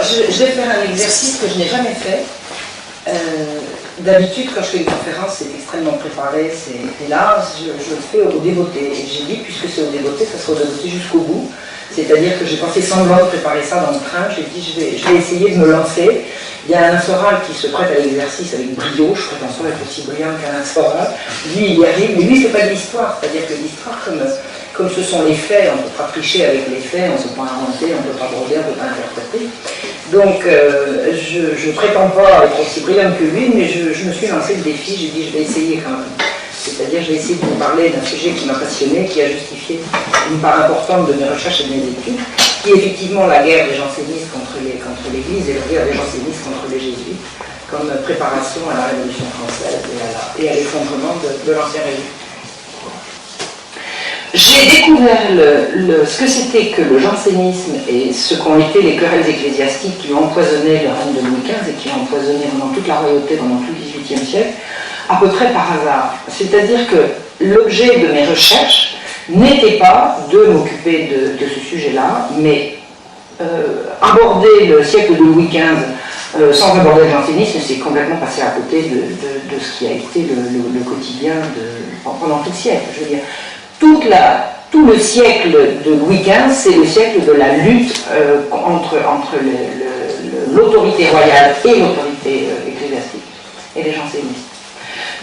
je vais faire un exercice que je n'ai jamais fait. D'habitude, quand je fais une conférence, c'est extrêmement préparé, et là, je le fais aux dévotés. Et j'ai dit, puisque c'est aux dévotés, ça sera aux dévotés jusqu'au bout. C'est-à-dire que j'ai pas fait semblant de préparer ça dans le train, j'ai dit, je vais essayer de me lancer. Il y a Alain Soral qui se prête à l'exercice avec brio, je prétends être aussi brillant qu'Alain Soral. Lui, il y arrive, mais lui, c'est pas de l'histoire. C'est-à-dire que l'histoire, comme ce sont les faits, on ne peut pas tricher avec les faits, on ne peut pas inventer, on ne peut pas broder, on ne peut pas interpréter. Donc, je ne prétends pas être aussi brillante que lui, mais je me suis lancé le défi, j'ai dit je vais essayer quand même. C'est-à-dire, je vais essayer de vous parler d'un sujet qui m'a passionné, qui a justifié une part importante de mes recherches et de mes études, qui est effectivement la guerre des jansénistes contre l'Église et la guerre des jansénistes contre les jésuites, comme préparation à la Révolution française et à l'effondrement de l'Ancien Régime. J'ai découvert ce que c'était que le jansénisme et ce qu'ont été les querelles ecclésiastiques qui ont empoisonné le règne de Louis XV et qui ont empoisonné pendant toute la royauté, pendant tout le XVIIIe siècle, à peu près par hasard. C'est-à-dire que l'objet de mes recherches n'était pas de m'occuper de ce sujet-là, mais aborder le siècle de Louis XV sans aborder le jansénisme, c'est complètement passé à côté de ce qui a été le quotidien pendant tout le siècle. Je veux dire, tout le siècle de Louis XV, c'est le siècle de la lutte entre l'autorité royale et l'autorité ecclésiastique, et les jansénistes.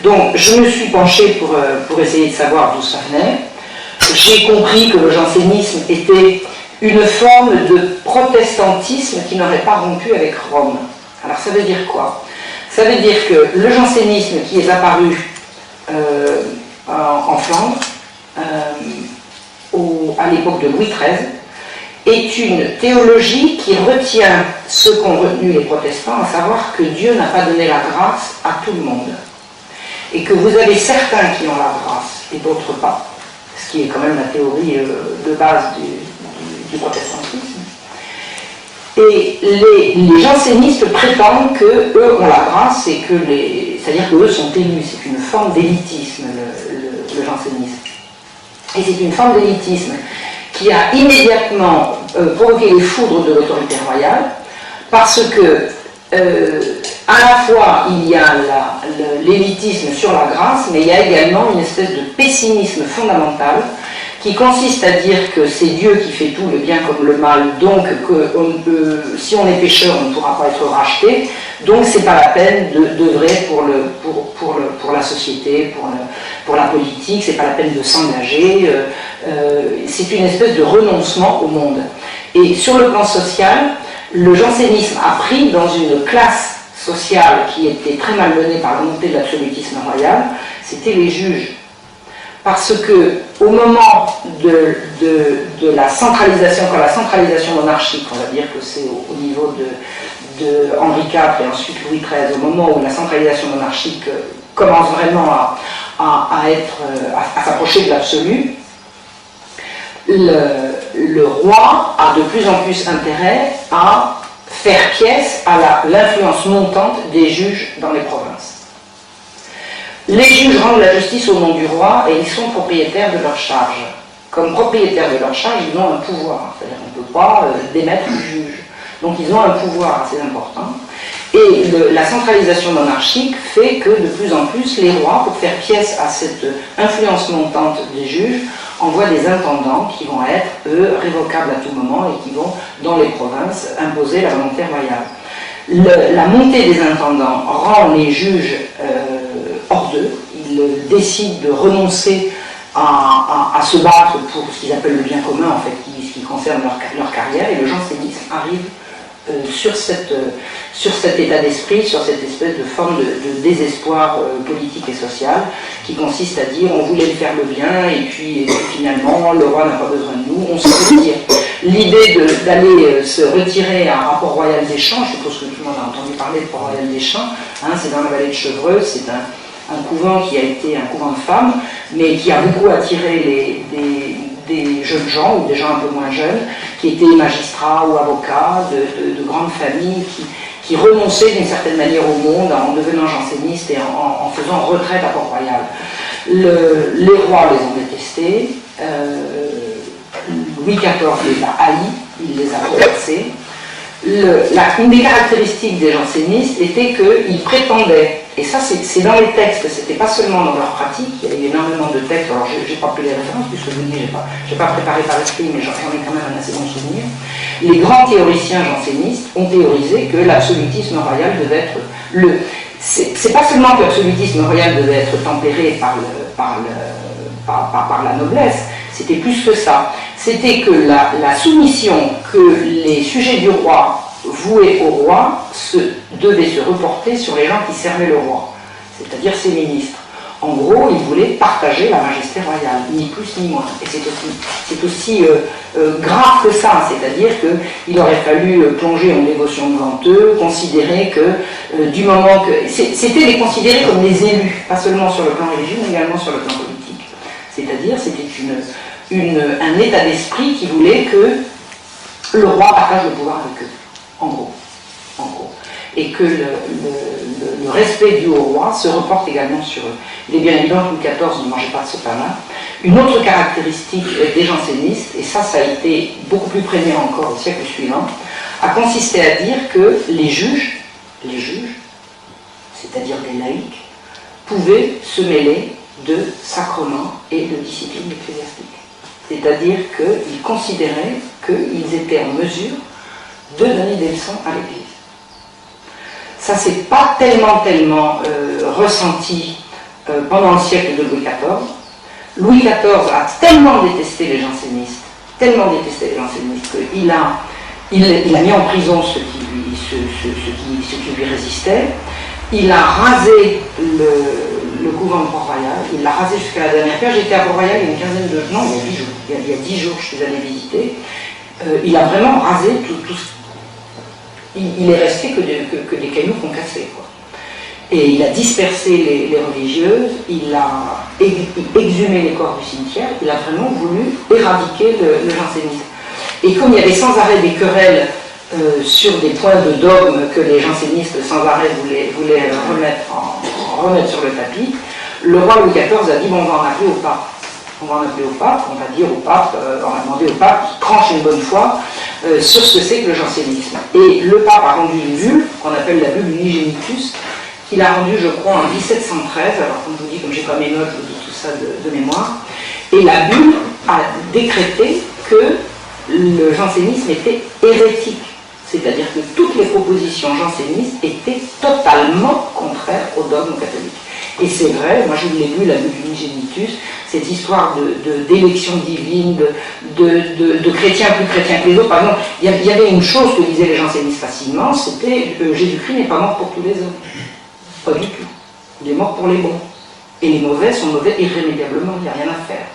Donc, je me suis penché pour essayer de savoir d'où ça venait. J'ai compris que le jansénisme était une forme de protestantisme qui n'aurait pas rompu avec Rome. Alors, ça veut dire quoi? Ça veut dire que le jansénisme qui est apparu en Flandre, à l'époque de Louis XIII, est une théologie qui retient ce qu'ont retenu les protestants, à savoir que Dieu n'a pas donné la grâce à tout le monde. Et que vous avez certains qui ont la grâce et d'autres pas, ce qui est quand même la théorie de base du protestantisme. Et les jansénistes prétendent qu'eux ont la grâce et que c'est-à-dire qu'eux sont élus. C'est une forme d'élitisme, le jansénisme. Et c'est une forme d'élitisme qui a immédiatement provoqué les foudres de l'autorité royale, parce que à la fois il y a l'élitisme sur la grâce, mais il y a également une espèce de pessimisme fondamental qui consiste à dire que c'est Dieu qui fait tout, le bien comme le mal, donc que si on est pécheur, on ne pourra pas être racheté, donc c'est pas la peine d'œuvrer pour la société, pour la politique, c'est pas la peine de s'engager, c'est une espèce de renoncement au monde. Et sur le plan social, le jansénisme a pris dans une classe sociale qui était très malmenée par la montée de l'absolutisme royal, c'était les juges. Parce que au moment de la centralisation, quand la centralisation monarchique, on va dire que c'est au niveau de Henri IV et ensuite Louis XIII, au moment où la centralisation monarchique commence vraiment à s'approcher de l'absolu, le roi a de plus en plus intérêt à faire pièce à l'influence montante des juges dans les provinces. Les juges rendent la justice au nom du roi et ils sont propriétaires de leurs charges. Comme propriétaires de leurs charges, ils ont un pouvoir, c'est-à-dire qu'on ne peut pas démettre le juge. Donc ils ont un pouvoir assez important. Et la centralisation monarchique fait que de plus en plus les rois, pour faire pièce à cette influence montante des juges, envoient des intendants qui vont être, eux, révocables à tout moment et qui vont, dans les provinces, imposer la volonté royale. La montée des intendants rend les juges hors d'eux. Ils décident de renoncer à se battre pour ce qu'ils appellent le bien commun, en fait, qui concerne leur carrière, et le jansénisme arrive sur cet état d'esprit, sur cette espèce de forme de désespoir politique et social qui consiste à dire on voulait faire le bien et puis finalement le roi n'a pas besoin de nous, on se retire. L'idée d'aller se retirer à un rapport royal des Champs, je suppose que tout le monde a entendu parler de rapport royal des Champs, hein, c'est dans la vallée de Chevreuse, c'est un couvent qui a été un couvent de femmes, mais qui a beaucoup attiré des jeunes gens ou des gens un peu moins jeunes, qui étaient magistrats ou avocats de grandes familles qui renonçaient d'une certaine manière au monde en devenant jansénistes et en faisant retraite à Port-Royal. Les rois les ont détestés, Louis XIV les a haïs, il les a renversés. une des caractéristiques des jansénistes était qu'ils prétendaient, et ça c'est dans les textes, c'était pas seulement dans leur pratique, il y a eu énormément de textes, alors j'ai pas pris les références, puisque je vous dis, j'ai pas préparé par écrit, mais j'en ai quand même un assez bon souvenir. Les grands théoriciens jansénistes ont théorisé que l'absolutisme royal devait être c'est pas seulement que l'absolutisme royal devait être tempéré par la noblesse, c'était plus que ça. C'était que la soumission que les sujets du roi vouaient au roi devait se reporter sur les gens qui servaient le roi, c'est-à-dire ses ministres. En gros, ils voulaient partager la majesté royale, ni plus ni moins. Et c'est aussi grave que ça, c'est-à-dire qu'il aurait fallu plonger en dévotion devant eux, considérer que du moment que... C'était les considérer comme des élus, pas seulement sur le plan religieux, mais également sur le plan politique. C'est-à-dire, c'était un état d'esprit qui voulait que le roi partage le pouvoir avec eux, en gros. Et que le respect dû au roi se reporte également sur eux. Il est bien évident que Louis XIV ne mangeait pas de ce pain-là. Une autre caractéristique des jansénistes, et ça a été beaucoup plus prégnant encore au siècle suivant, a consisté à dire que les juges, c'est-à-dire des laïcs, pouvaient se mêler de sacrements et de discipline ecclésiastique. C'est-à-dire qu'ils considéraient qu'ils étaient en mesure de donner des leçons à l'Église. Ça, c'est pas tellement ressenti pendant le siècle de Louis XIV. Louis XIV a tellement détesté les jansénistes qu'il a mis en prison ceux qui lui résistaient. Il a rasé le couvent de Port-Royal, il l'a rasé jusqu'à la dernière pierre. J'étais à Port-Royal il y a une quinzaine de jours, non, il y a 10 jours, je suis allé visiter. Il a vraiment rasé tout ce. Il est resté que des cailloux concassés, quoi. Et il a dispersé les religieuses, il a exhumé les corps du cimetière, il a vraiment voulu éradiquer le jansénisme. Et comme il y avait sans arrêt des querelles sur des points de dogme que les jansénistes sans arrêt voulaient remettre sur le tapis, le roi Louis XIV a dit bon, on va en appeler au pape. On va dire au pape, on va demander au pape qu'il tranche une bonne fois sur ce que c'est que le jansénisme. Et le pape a rendu une bulle, qu'on appelle la bulle Unigenitus, qu'il a rendue, je crois, en 1713, alors comme je vous dis, comme j'ai pas mes notes, je vous dis tout ça de mémoire, et la bulle a décrété que le jansénisme était hérétique, c'est-à-dire que toutes les propositions jansénistes étaient totalement contraires au dogme catholique. Et c'est vrai, moi je l'ai lu, la bulle Unigenitus, cette histoire d'élection divine, de chrétiens plus chrétiens que les autres. Par exemple, il y avait une chose que disaient les jansénistes facilement, c'était Jésus-Christ n'est pas mort pour tous les hommes. Pas du tout. Il est mort pour les bons. Et les mauvais sont mauvais irrémédiablement, il n'y a rien à faire.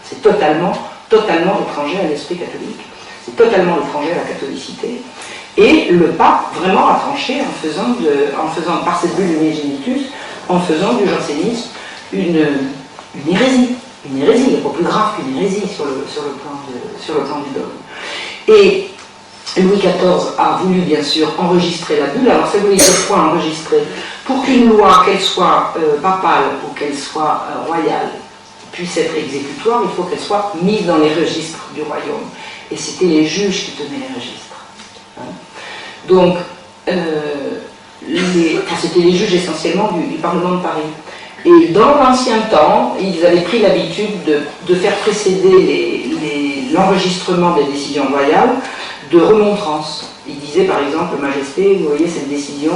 C'est totalement étranger à l'esprit catholique. C'est totalement étranger à la catholicité. Et le pape vraiment a tranché en faisant par cette bulle Unigenitus, en faisant du jansénisme une hérésie. Une hérésie, il n'est pas plus grave qu'une hérésie sur le plan du dogme. Et Louis XIV a voulu bien sûr enregistrer la bulle. Alors ça voulait dire quoi enregistrer? Pour qu'une loi, qu'elle soit papale ou qu'elle soit royale, puisse être exécutoire, il faut qu'elle soit mise dans les registres du royaume. Et c'était les juges qui tenaient les registres. Hein. Donc, c'était les juges essentiellement du Parlement de Paris. Et dans l'ancien temps, ils avaient pris l'habitude de faire précéder l'enregistrement des décisions royales de remontrances. Ils disaient par exemple, Majesté, vous voyez cette décision,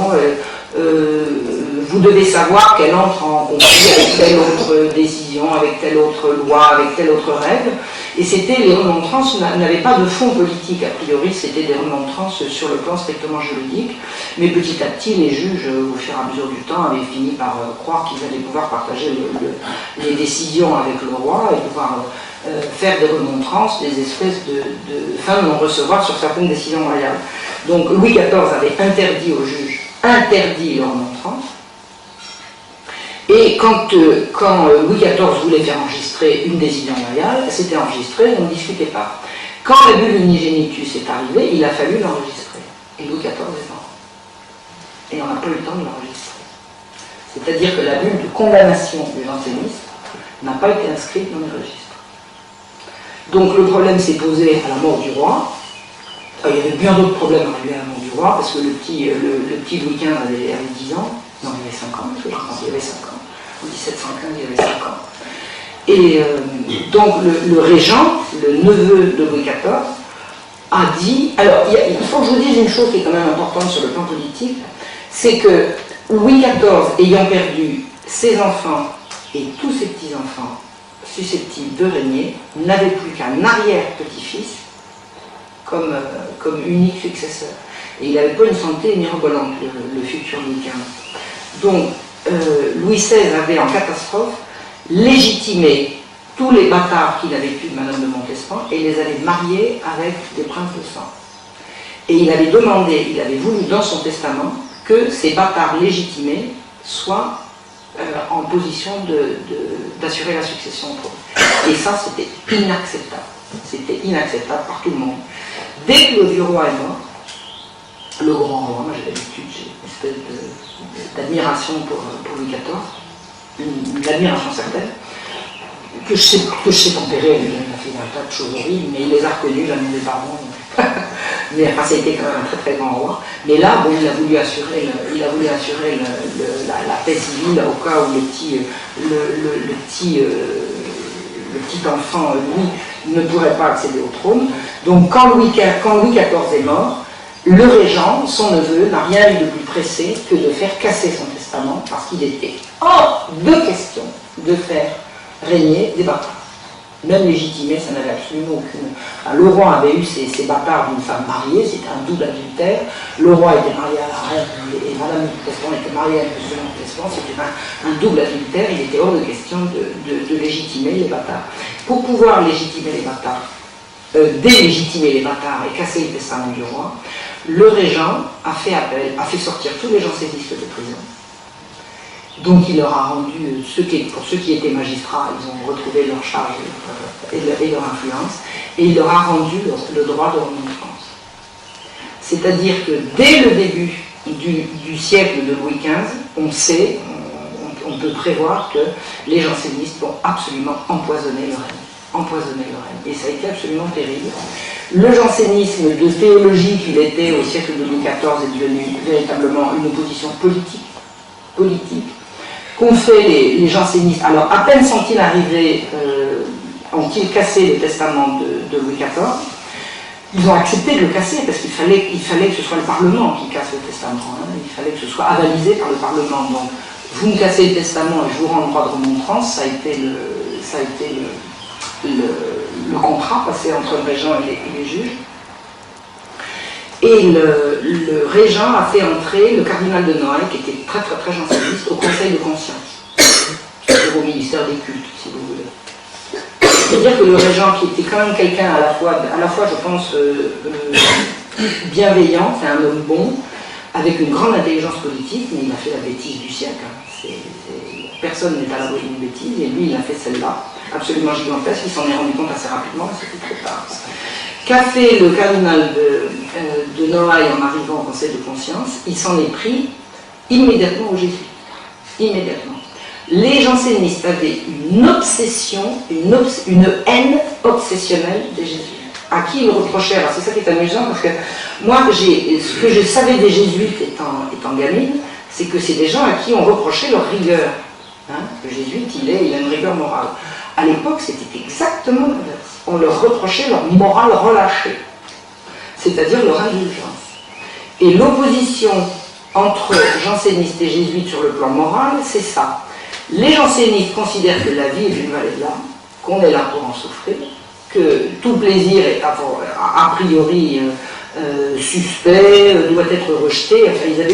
vous devez savoir qu'elle entre en conflit avec telle autre décision, avec telle autre loi, avec telle autre règle. Et les remontrances n'avaient pas de fond politique, a priori, c'était des remontrances sur le plan strictement juridique. Mais petit à petit, les juges, au fur et à mesure du temps, avaient fini par croire qu'ils allaient pouvoir partager les décisions avec le roi et pouvoir faire des remontrances, des espèces de fins de non-recevoir sur certaines décisions royales. Donc Louis XIV avait interdit aux juges, les remontrances. Et quand Louis XIV voulait faire enregistrer une décision royale, c'était enregistré, on ne discutait pas. Quand la bulle Unigenitus est arrivée, il a fallu l'enregistrer. Et Louis XIV est mort. Et on n'a pas eu le temps de l'enregistrer. C'est-à-dire que la bulle de condamnation du jansénisme n'a pas été inscrite dans les registres. Donc le problème s'est posé à la mort du roi. Enfin, il y avait bien d'autres problèmes à régler à la mort du roi, parce que le petit Louis XV avait 10 ans, non, il avait 5 ans, je pense qu'il avait 5 ans. En 1715, il avait 5 ans. Et donc le régent, le neveu de Louis XIV, a dit... Alors, il faut que je vous dise une chose qui est quand même importante sur le plan politique, c'est que Louis XIV, ayant perdu ses enfants et tous ses petits-enfants susceptibles de régner, n'avait plus qu'un arrière-petit-fils comme unique successeur. Et il n'avait pas une santé mirobolante, le futur Louis XV. Donc, Louis XVI avait en catastrophe légitimé tous les bâtards qu'il avait pu de Madame de Montespan et les avait mariés avec des princes de sang. Et il avait demandé, il avait voulu dans son testament que ces bâtards légitimés soient en position d'assurer la succession au trône. Et ça, c'était inacceptable. C'était inacceptable par tout le monde. Dès que le vieux roi est mort, le grand roi, moi j'ai l'habitude, j'ai une espèce d'admiration pour Louis XIV, une admiration certaine, que je sais tempérer, il a fait un tas de choses horribles, mais il les a reconnus, jamais pardon. Mais enfin, ça a été quand même un très très grand roi. Mais là, bon, il a voulu assurer la paix civile au cas où le petit enfant, Louis, ne pourrait pas accéder au trône. Donc quand Louis XIV est mort, le régent, son neveu, n'a rien eu de plus pressé que de faire casser son testament parce qu'il était hors de question de faire régner des bâtards. Même légitimé, ça n'avait absolument aucune... Alors, le roi avait eu ces bâtards d'une femme mariée, c'était un double adultère. Le roi était marié à la reine et Madame de Montespan était mariée à M. de Montespan, c'était un double adultère, il était hors de question de légitimer les bâtards. Pour pouvoir légitimer les bâtards, délégitimer les bâtards et casser le testament du roi, le régent a fait appel, a fait sortir tous les jansénistes de prison. Donc il leur a rendu, pour ceux qui étaient magistrats, ils ont retrouvé leur charge et leur influence, et il leur a rendu le droit de remontrance. C'est-à-dire que dès le début du siècle de Louis XV, on sait, on peut prévoir que les jansénistes vont absolument empoisonner le règne. Et ça a été absolument terrible. Le jansénisme de théologie qu'il était au siècle de Louis XIV est devenu véritablement une opposition politique, qu'ont fait les jansénistes. Alors, à peine sont-ils arrivés, ont-ils cassé le testament de Louis XIV, ils ont accepté de le casser, parce qu'il fallait que ce soit le Parlement qui casse le testament. Hein. Il fallait que ce soit avalisé par le Parlement. Donc, vous me cassez le testament et je vous rends le droit de remontrance, ça a été le contrat passé entre le régent et les juges. Et le régent a fait entrer le cardinal de Noailles, qui était très très très janséniste, au conseil de conscience, c'est-à-dire au ministère des cultes, si vous voulez. C'est-à-dire que le régent, qui était quand même quelqu'un à la fois je pense, bienveillant, c'est un homme bon, avec une grande intelligence politique, mais il a fait la bêtise du siècle. Personne n'est à l'abri d'une bêtise, et lui il a fait celle-là, absolument gigantesque, il s'en est rendu compte assez rapidement, mais c'était trop tard. Qu'a fait le cardinal de Noailles en arrivant au conseil de conscience? Il s'en est pris immédiatement aux jésuites. Immédiatement. Les jansénistes avaient une obsession, une haine obsessionnelle des jésuites. À qui ils reprochaient? Alors c'est ça qui est amusant, parce que moi, ce que je savais des jésuites étant gamine, c'est que c'est des gens à qui on reprochait leur rigueur. Hein? Le jésuite, il a une rigueur morale. À l'époque, c'était exactement l'inverse. On leur reprochait leur morale relâchée, c'est-à-dire leur indulgence. Et l'opposition entre jansénistes et jésuites sur le plan moral, c'est ça. Les jansénistes considèrent que la vie est une vallée de l'âme, qu'on est là pour en souffrir, que tout plaisir est a priori suspect, doit être rejeté. Enfin, ils avaient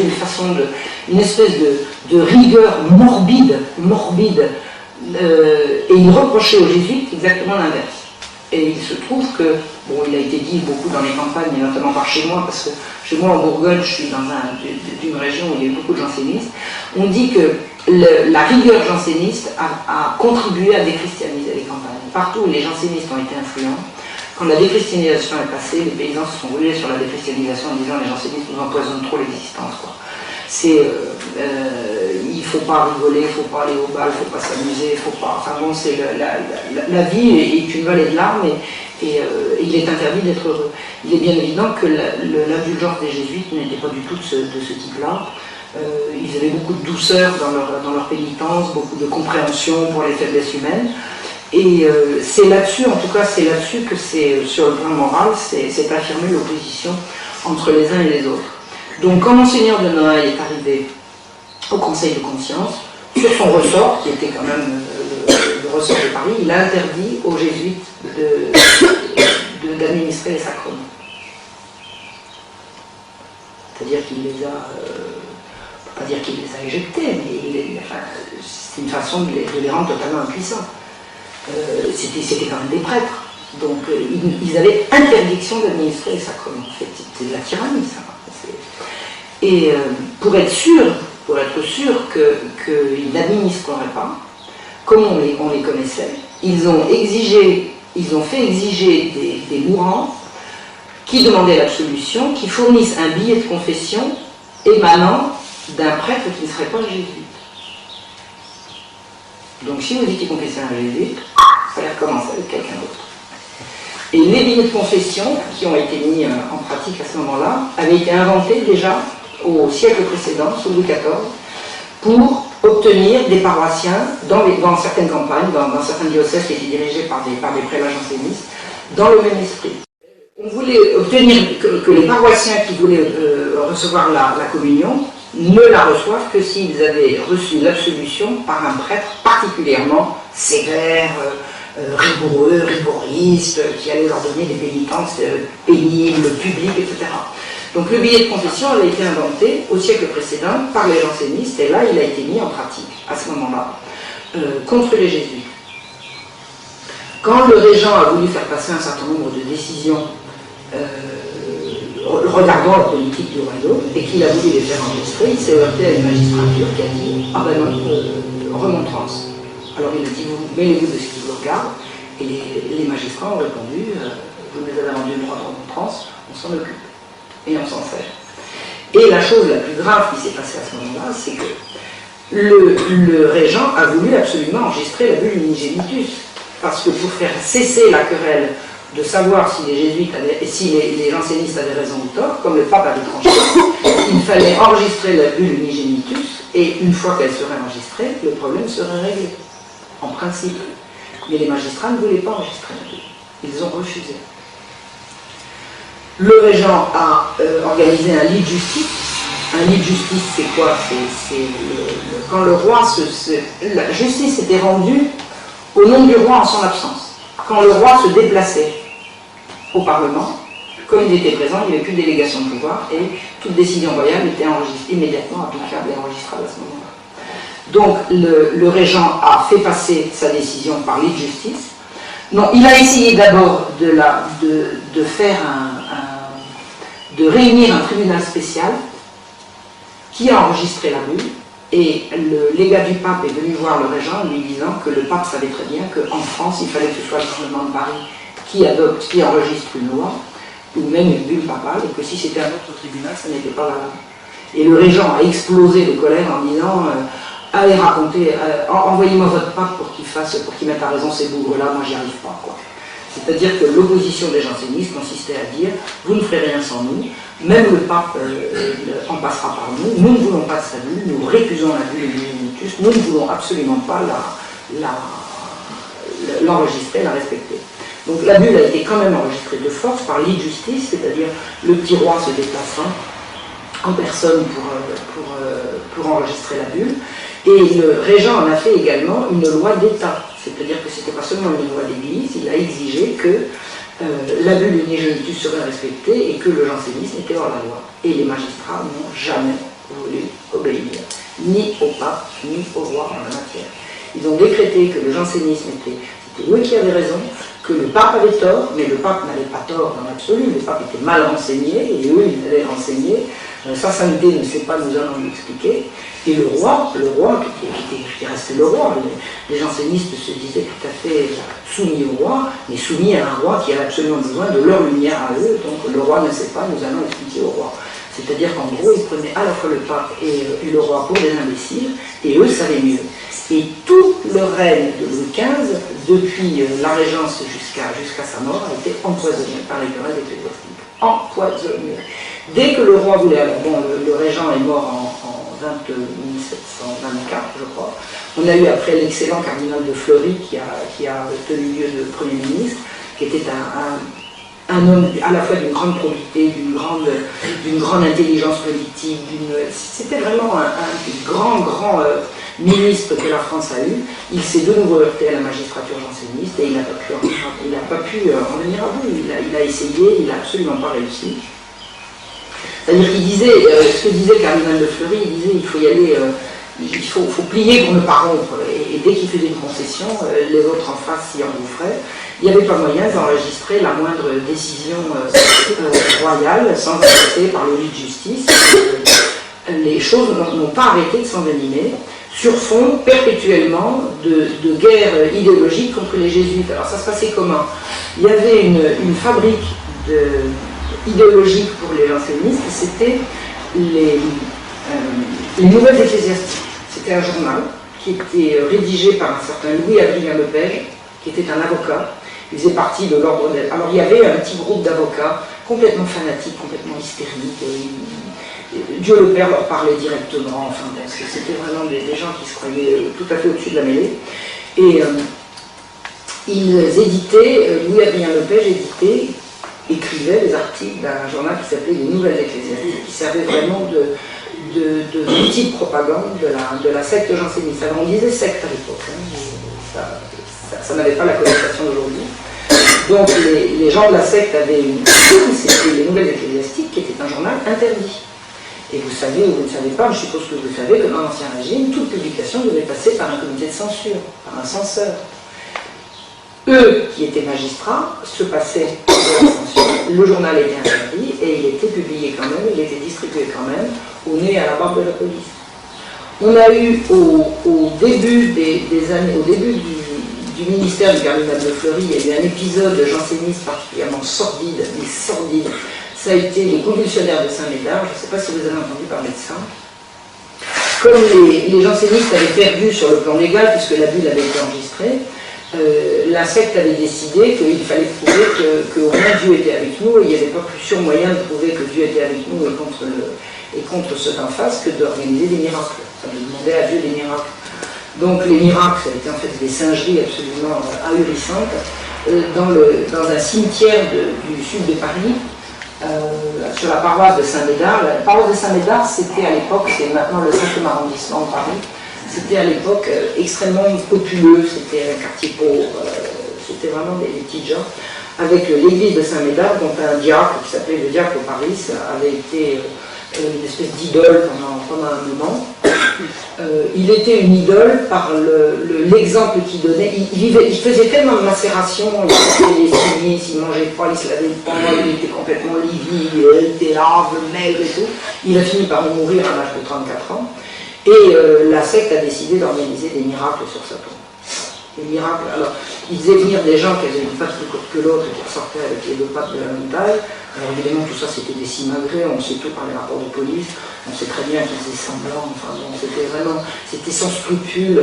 une espèce de rigueur morbide, et ils reprochaient aux jésuites exactement l'inverse. Et il se trouve que, bon, il a été dit beaucoup dans les campagnes, et notamment par chez moi, parce que chez moi en Bourgogne, je suis dans d'une région où il y a eu beaucoup de jansénistes, on dit que la rigueur janséniste a contribué à déchristianiser les campagnes. Partout où les jansénistes ont été influents, quand la déchristianisation est passée, les paysans se sont rués sur la déchristianisation en disant les jansénistes nous empoisonnent trop l'existence, quoi. Il ne faut pas rigoler, il ne faut pas aller au bal, il ne faut pas s'amuser, il faut pas... Enfin bon, la vie est une vallée de larmes et il est interdit d'être heureux. il est bien évident que l'indulgence des jésuites n'était pas du tout de ce type-là. Ils avaient beaucoup de douceur dans leur pénitence, beaucoup de compréhension pour les faiblesses humaines. Et c'est là-dessus, en tout cas, c'est là-dessus que sur le plan moral, c'est affirmé l'opposition entre les uns et les autres. Donc, quand Monseigneur de Noailles est arrivé au Conseil de conscience, sur son ressort, qui était quand même le ressort de Paris, il a interdit aux jésuites d'administrer les sacrements. C'est-à-dire qu'il les a, pas dire qu'il les a éjectés, mais c'est une façon de les rendre totalement impuissants. C'était quand même des prêtres, donc ils avaient interdiction d'administrer les sacrements. En fait, c'était de la tyrannie, ça. Et pour être sûr qu'ils n'administreraient pas, comme on les connaissait, ils ont fait exiger des mourants qui demandaient l'absolution, qui fournissent un billet de confession émanant d'un prêtre qui ne serait pas jésuite. Donc si vous étiez confessé à un jésuite, ça allait recommencer avec quelqu'un d'autre. Et les billets de confession qui ont été mis en pratique à ce moment-là avaient été inventés déjà au siècle précédent, sous Louis XIV, pour obtenir des paroissiens dans certaines campagnes, dans certains diocèses qui étaient dirigés par des prélats jansénistes, dans le même esprit. On voulait obtenir que les paroissiens qui voulaient recevoir la communion ne la reçoivent que s'ils avaient reçu l'absolution par un prêtre particulièrement sévère, rigoureux, rigoriste, qui allait leur donner des pénitences pénibles, publiques, etc. Donc le billet de confession avait été inventé au siècle précédent par les jansénistes, et là il a été mis en pratique, à ce moment-là, contre les jésuites. Quand le régent a voulu faire passer un certain nombre de décisions regardant la politique du royaume, et qu'il a voulu les faire enregistrer, il s'est heurté à une magistrature qui a dit « Ah ben non, remontrance ». Alors il a dit « Mêlez-vous de ce qui vous regarde », et les magistrats ont répondu « Vous nous avez rendu le droit de remontrance, on s'en occupe, et on s'en sert ». Et la chose la plus grave qui s'est passée à ce moment-là, c'est que le régent a voulu absolument enregistrer la bulle Unigenitus, parce que pour faire cesser la querelle de savoir si les jésuites si les jansénistes avaient raison ou tort, comme le pape avait tranché, il fallait enregistrer la bulle Unigenitus, et une fois qu'elle serait enregistrée, le problème serait réglé, en principe. Mais les magistrats ne voulaient pas enregistrer la bulle. Ils ont refusé. Le régent a organisé un lit de justice. Un lit de justice, c'est quoi? Quand le roi la justice était rendue au nom du roi en son absence. Quand le roi se déplaçait au Parlement, comme il était présent, il n'y avait plus de délégation de pouvoir, et toute décision royale était immédiatement applicable et enregistrable à ce moment-là. Donc le régent a fait passer sa décision par lit de justice. Non, il a essayé d'abord de réunir un tribunal spécial qui a enregistré la bulle, et le légat du pape est venu voir le régent en lui disant que le pape savait très bien qu'en France, il fallait que ce soit le Parlement de Paris qui enregistre une loi, ou même une bulle papale, et que si c'était un autre tribunal, ça n'était pas valable. Et le régent a explosé de colère en disant allez raconter, envoyez-moi votre pape pour qu'il mette à raison ces bougres-là, moi j'y arrive pas, quoi. C'est-à-dire que l'opposition des jansénistes consistait à dire vous ne ferez rien sans nous, même le pape en passera par nous, nous ne voulons pas de sa bulle, nous récusons la bulle Unigenitus, nous ne voulons absolument pas l'enregistrer, la respecter. Donc la bulle a été quand même enregistrée de force par lit de justice, c'est-à-dire le petit roi se déplaçant en personne pour enregistrer la bulle, et le régent en a fait également une loi d'État. C'est-à-dire que ce n'était pas seulement une loi d'église, il a exigé que la bulle Unigenitus serait respectée et que le jansénisme était hors la loi. Et les magistrats n'ont jamais voulu obéir, ni au pape, ni au roi en la matière. Ils ont décrété que le jansénisme c'était eux qui avaient raison, que le pape avait tort, mais le pape n'avait pas tort dans l'absolu, le pape était mal renseigné, et eux ils avaient renseigné. Sa sainteté ne sait pas, nous allons lui expliquer. Et le roi qui restait le roi, les jansénistes se disaient tout à fait soumis au roi, mais soumis à un roi qui avait absolument besoin de leur lumière à eux, donc le roi ne sait pas, nous allons expliquer au roi. C'est-à-dire qu'en gros, ils prenaient à la fois le pape et le roi pour des imbéciles, et eux savaient mieux. Et tout le règne de Louis XV, depuis la Régence jusqu'à sa mort, a été empoisonné par les querelles ecclésiastiques. empoisonné. Dès que le roi voulait, alors bon, le régent est mort en 1724, je crois. On a eu après l'excellent cardinal de Fleury qui a tenu lieu de Premier ministre, qui était un homme à la fois d'une grande probité, d'une grande intelligence politique, c'était vraiment un grand ministre que la France a eu. Il s'est de nouveau heurté à la magistrature janséniste et il n'a pas pu en venir à bout. Il a essayé, il n'a absolument pas réussi. C'est-à-dire qu'il disait, ce que disait le cardinal de Fleury, il disait il faut y aller, il faut plier pour ne pas rompre. Et dès qu'il faisait une concession, les autres en face s'y engouffraient. Il n'y avait pas moyen d'enregistrer la moindre décision royale sans passer par le lit de justice. Les choses n'ont pas arrêté de s'envenimer sur fond perpétuellement de guerre idéologique contre les jésuites. Alors ça se passait comment? Il y avait une fabrique idéologique pour les jansénistes, c'était les Nouvelles Ecclésiastiques. C'était un journal qui était rédigé par un certain Louis-Adrien Lepage, qui était un avocat. Il faisait partie de l'ordre des... Alors il y avait un petit groupe d'avocats complètement fanatiques, complètement hystériques. Dieu le Père leur parlait directement, enfin, parce que c'était vraiment des gens qui se croyaient tout à fait au-dessus de la mêlée. Et ils éditaient, Louis-Adrien Lepage écrivait des articles d'un journal qui s'appelait Les Nouvelles Ecclésiastiques, qui servait vraiment d'outil de propagande de la secte janséniste. Alors on disait secte à l'époque, hein, ça n'avait pas la connotation d'aujourd'hui. Donc les gens de la secte avaient une c'était Les Nouvelles Ecclésiastiques, qui était un journal interdit. Et vous savez ou vous ne savez pas, je suppose que vous savez que dans l'Ancien Régime, toute publication devait passer par un comité de censure, par un censeur. Eux, qui étaient magistrats, se passaient de la censure. Le journal était interdit et il était publié quand même, il était distribué quand même, au nez et à la barbe de la police. On a eu au début des années, au début du ministère du cardinal de Fleury, il y a eu un épisode janséniste particulièrement sordide, mais sordide. Ça a été les convulsionnaires de Saint-Médard. Je ne sais pas si vous avez entendu parler de ça. Comme les jansénistes avaient perdu sur le plan légal, puisque la bulle avait été enregistrée, la secte avait décidé qu'il fallait prouver qu'au moins Dieu était avec nous, et il n'y avait pas plus sûr moyen de prouver que Dieu était avec nous et contre ceux d'en face que d'organiser des miracles. Ça demandait à Dieu des miracles. Donc les miracles, ça a été en fait des singeries absolument ahurissantes. Dans un cimetière du sud de Paris, sur la paroisse de Saint-Médard. La paroisse de Saint-Médard, c'était à l'époque, c'est maintenant le 5e arrondissement de Paris, c'était à l'époque extrêmement populeux, c'était un quartier pauvre, c'était vraiment des petites gens, avec l'église de Saint-Médard, dont un diacre qui s'appelait le diacre Paris avait été une espèce d'idole pendant un moment. Il était une idole par l'exemple qu'il donnait. Il faisait tellement de macération, il faisait des sinistres, il mangeait pas, il se lavait pas, il était complètement livide, il était larve, maigre et tout. Il a fini par mourir à l'âge de 34 ans. Et la secte a décidé d'organiser des miracles sur sa tombe. Des miracles. Alors, il faisait venir des gens qui avaient une patte plus courte que l'autre, qui ressortaient avec les 2 pattes de la même taille. Alors évidemment, tout ça c'était des simagrées, on sait tout par les rapports de police, on sait très bien qu'ils faisaient semblant, enfin bon, c'était sans scrupule,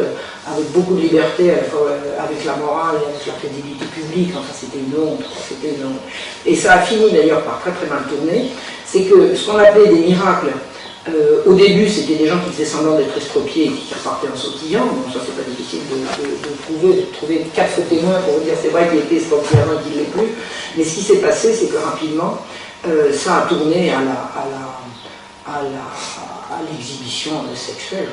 avec beaucoup de liberté, à la fois avec la morale et avec la crédibilité publique, enfin c'était une honte. Et ça a fini d'ailleurs par très très mal tourner, c'est que ce qu'on appelait des miracles, au début c'était des gens qui faisaient semblant d'être estropiés et qui repartaient en sautillant, bon ça c'est pas difficile de trouver 4 faux témoins pour vous dire c'est vrai qu'il était estropié avant et qu'il ne l'est plus, mais ce qui s'est passé c'est que rapidement ça a tourné à l'exhibition sexuelle,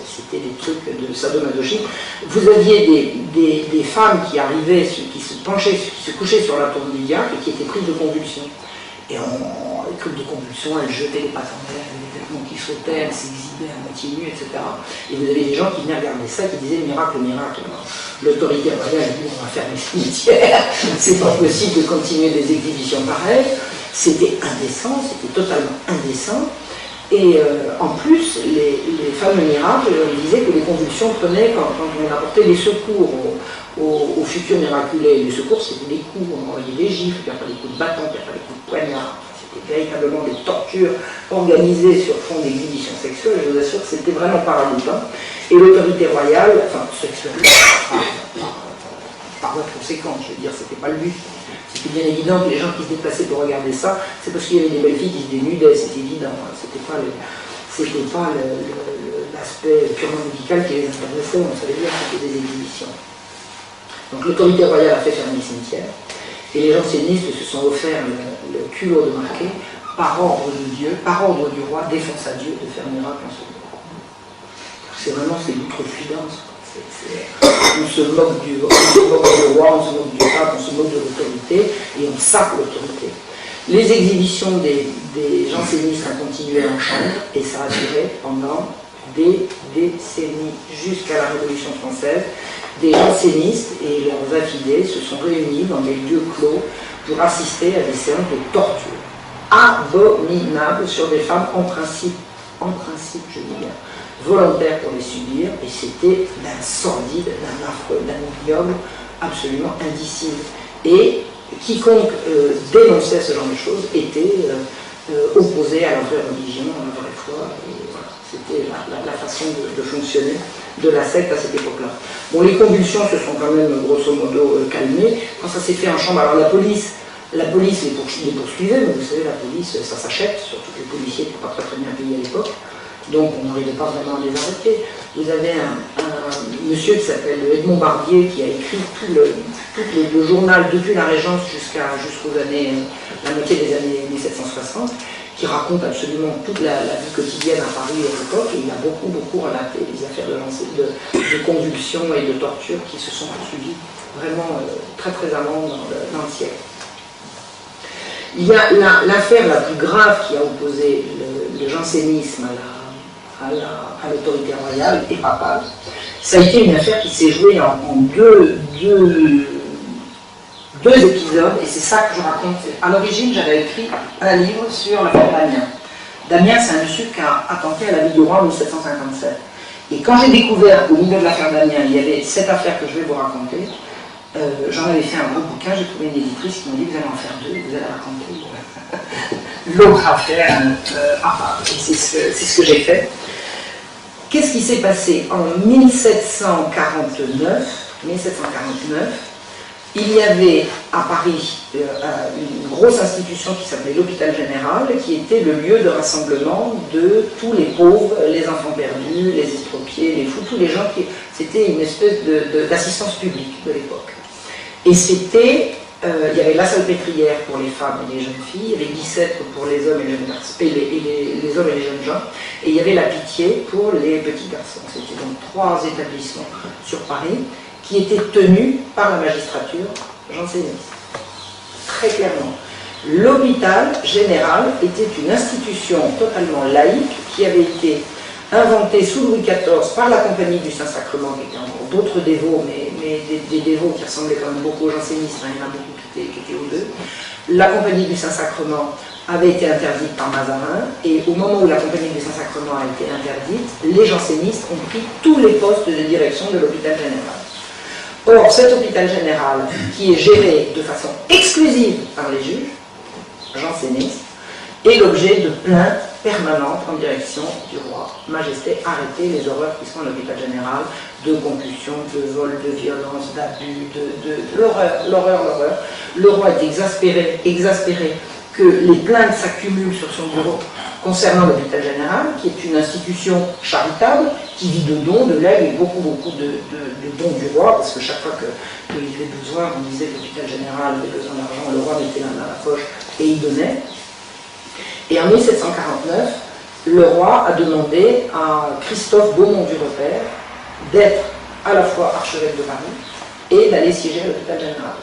c'était des trucs de sadomasochisme. Vous aviez des femmes qui arrivaient, qui se penchaient, qui se couchaient sur la tombe du diacre et qui étaient prises de convulsions. Et les trucs de convulsion, elles jetaient les pattes en l'air, les vêtements qui sautaient, elles s'exhibaient à moitié nues, etc. Et vous avez des gens qui venaient regarder ça, qui disaient miracle, miracle. L'autorité royale dit on va fermer le cimetière, c'est pas possible de continuer des exhibitions pareilles. C'était indécent, c'était totalement indécent. Et en plus, les fameux miracles, ils disaient que les convulsions prenaient quand on apportait les secours aux futurs miraculés. Les secours, c'était des coups, on envoyait des gifles, puis après des coups de bâton, puis après des coups de poignard. C'était véritablement des tortures organisées sur fond d'exhibition sexuelle. Je vous assure que c'était vraiment paralypant. Et l'autorité royale, enfin sexuelle, par voie de conséquence, je veux dire, c'était pas le but. C'était bien évident que les gens qui se déplaçaient pour regarder ça, c'est parce qu'il y avait des belles filles qui se dénudaient, c'était évident. C'était pas l'aspect purement médical qui les intéressait, on savait bien que c'était des exhibitions. Donc l'autorité royale a fait fermer le cimetière, et les jansénistes se sont offerts le culot de marquer, par ordre de Dieu, par ordre du roi, défense à Dieu de faire miracle en ce lieu. C'est vraiment, c'est l'outrecuidance. On se moque du roi, on se moque du pape, on se moque de l'autorité, et on sape l'autorité. Les exhibitions des jansénistes ont continué en chambre, et ça a duré pendant des décennies, jusqu'à la Révolution française. Des jansénistes et leurs affidés se sont réunis dans des lieux clos pour assister à des séances de torture abominables sur des femmes en principe, je dis bien, volontaires pour les subir, et c'était d'un sordide, d'un affreux, d'un ignoble absolument indicible. Et quiconque dénonçait ce genre de choses était opposé à la vraie religion, à la vraie foi. Voilà. C'était la façon de fonctionner de la secte à cette époque-là. Bon, les convulsions se sont quand même grosso modo calmées. Quand ça s'est fait en chambre, alors la police les poursuivait, mais vous savez, la police, ça s'achète, surtout que les policiers n'étaient pas très bien payés à l'époque. Donc on n'arrivait pas vraiment à les arrêter. Vous avez un monsieur qui s'appelle Edmond Barbier qui a écrit tout le journal depuis la Régence jusqu'aux années, la moitié des années 1760, qui raconte absolument toute la vie quotidienne à Paris à l'époque, et il a beaucoup relaté les affaires de convulsions et de tortures qui se sont poursuivies vraiment très amont dans le siècle. Il y a l'affaire la plus grave qui a opposé le jansénisme à l'autorité royale et papale. Ça a été une affaire qui s'est jouée en deux épisodes, et c'est ça que je raconte. À l'origine, j'avais écrit un livre sur l'affaire Damien. Damien, c'est un monsieur qui a attenté à la vie du roi en 1757. Et quand j'ai découvert qu'au milieu de l'affaire Damien, il y avait cette affaire que je vais vous raconter, j'en avais fait un gros bouquin, j'ai trouvé une éditrice qui m'a dit vous allez en faire deux, vous allez raconter l'autre affaire à part. Et c'est ce que j'ai fait. Qu'est-ce qui s'est passé en 1749, il y avait à Paris une grosse institution qui s'appelait l'hôpital général, qui était le lieu de rassemblement de tous les pauvres, les enfants perdus, les estropiés, les fous, tous les gens qui... C'était une espèce d'assistance publique de l'époque. Et c'était... il y avait la salpêtrière pour les femmes et les jeunes filles, les bicêtres pour les hommes et les jeunes garçons, les hommes et les jeunes gens, et il y avait la pitié pour les petits garçons. C'était donc 3 établissements sur Paris qui étaient tenus par la magistrature janséniste. Très clairement. L'hôpital général était une institution totalement laïque qui avait été inventée sous Louis XIV par la Compagnie du Saint-Sacrement, qui était encore d'autres dévots, mais des dévots qui ressemblaient quand même beaucoup aux jansénistes, il y en a beaucoup qui étaient aux deux. La Compagnie du Saint-Sacrement avait été interdite par Mazarin, et au moment où la Compagnie du Saint-Sacrement a été interdite, les jansénistes ont pris tous les postes de direction de l'hôpital général. Or, cet hôpital général, qui est géré de façon exclusive par les juges jansénistes, est l'objet de plaintes permanentes en direction du roi. Majesté, arrêtez les horreurs qui sont à l'hôpital général, de compulsion, de vol, de violence, d'abus, de l'horreur. Le roi est exaspéré que les plaintes s'accumulent sur son bureau concernant l'hôpital général, qui est une institution charitable, qui vit de dons, de legs et beaucoup de dons du roi, parce que chaque fois qu'il avait besoin, on disait que l'hôpital général avait besoin d'argent, le roi mettait la main à la poche et il donnait. Et en 1749, le roi a demandé à Christophe Beaumont du Repère d'être à la fois archevêque de Paris et d'aller siéger à l'hôpital général.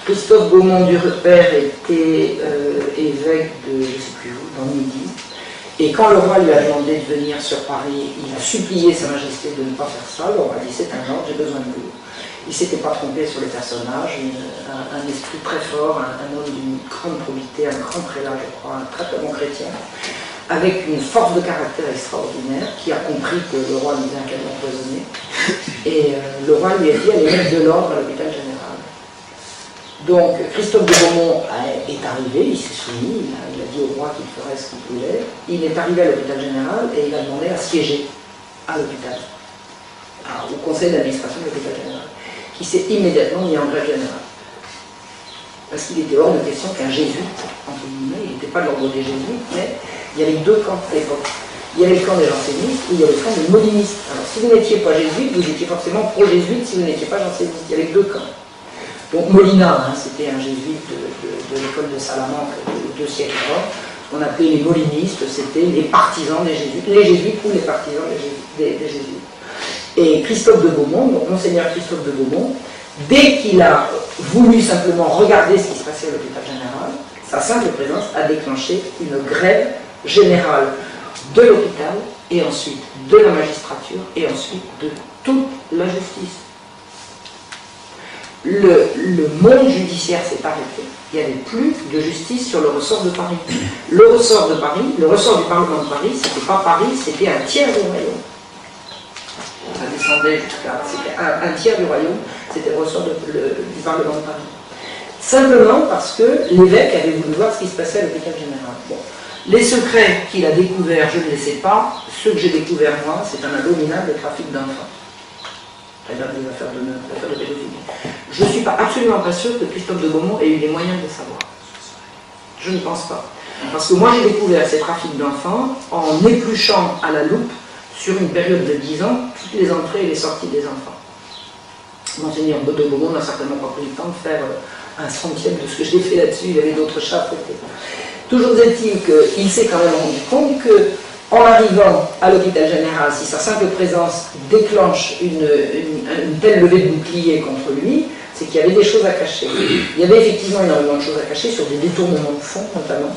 Christophe Beaumont du Repère était évêque de, je ne sais plus où, dans le Midi. Et quand le roi lui a demandé de venir sur Paris, il a supplié Sa Majesté de ne pas faire ça. Le roi a dit c'est un ordre, j'ai besoin de vous. Il ne s'était pas trompé sur les personnages, un esprit très fort, un homme d'une grande probité, un grand prélat, je crois, un très très bon chrétien, avec une force de caractère extraordinaire, qui a compris que le roi lui faisait un cadeau empoisonné. Et le roi lui a dit allez mettre de l'ordre à l'hôpital général. Donc Christophe de Beaumont est arrivé, il s'est soumis, il a dit au roi qu'il ferait ce qu'il voulait. Il est arrivé à l'hôpital général et il a demandé à siéger à l'hôpital, au conseil d'administration de l'hôpital général, qui s'est immédiatement mis en grève générale. parce qu'il était hors de question qu'un jésuite, entre guillemets, il n'était pas de l'ordre des jésuites, mais il y avait deux camps à l'époque. Il y avait le camp des jansénistes et il y avait le camp des molinistes. Alors si vous n'étiez pas jésuite, vous étiez forcément pro-jésuite si vous n'étiez pas janséniste. Il y avait deux camps. Donc Molina, hein, c'était un jésuite de l'école de Salamanque de 2 siècles avant. Ce qu'on appelait les molinistes, c'était les partisans des jésuites, les jésuites ou les partisans des jésuites. Et Christophe de Beaumont, donc Monseigneur Christophe de Beaumont, dès qu'il a voulu simplement regarder ce qui se passait à l'hôpital général, sa simple présence a déclenché une grève générale de l'hôpital et ensuite de la magistrature et ensuite de toute la justice. Le monde judiciaire s'est arrêté. Il n'y avait plus de justice sur le ressort de Paris. Le ressort de Paris, le ressort du Parlement de Paris, c'était pas Paris, c'était un tiers du royaume. Ça descendait jusqu'à... C'était un tiers du royaume, c'était le ressort du Parlement de Paris. Simplement parce que l'évêque avait voulu voir ce qui se passait à l'hôpital général. Bon. Les secrets qu'il a découverts, je ne les sais pas. Ceux que j'ai découverts moi, c'est un abominable trafic d'enfants. C'est-à-dire des affaires de pédophilie. Je ne suis absolument pas sûr que Christophe de Beaumont ait eu les moyens de le savoir. Je ne pense pas. Parce que moi j'ai découvert ces trafics d'enfants en épluchant à la loupe, sur une période de 10 ans, toutes les entrées et les sorties des enfants. Monseigneur de Beaumont n'a certainement pas pris le temps de faire un centième de ce que j'ai fait là-dessus, il y avait d'autres chats à fouetter. Toujours est-il qu'il s'est quand même rendu compte que, en arrivant à l'hôpital général, si sa simple présence déclenche une telle levée de bouclier contre lui, c'est qu'il y avait des choses à cacher. Il y avait effectivement énormément de choses à cacher, sur des détournements de fonds notamment.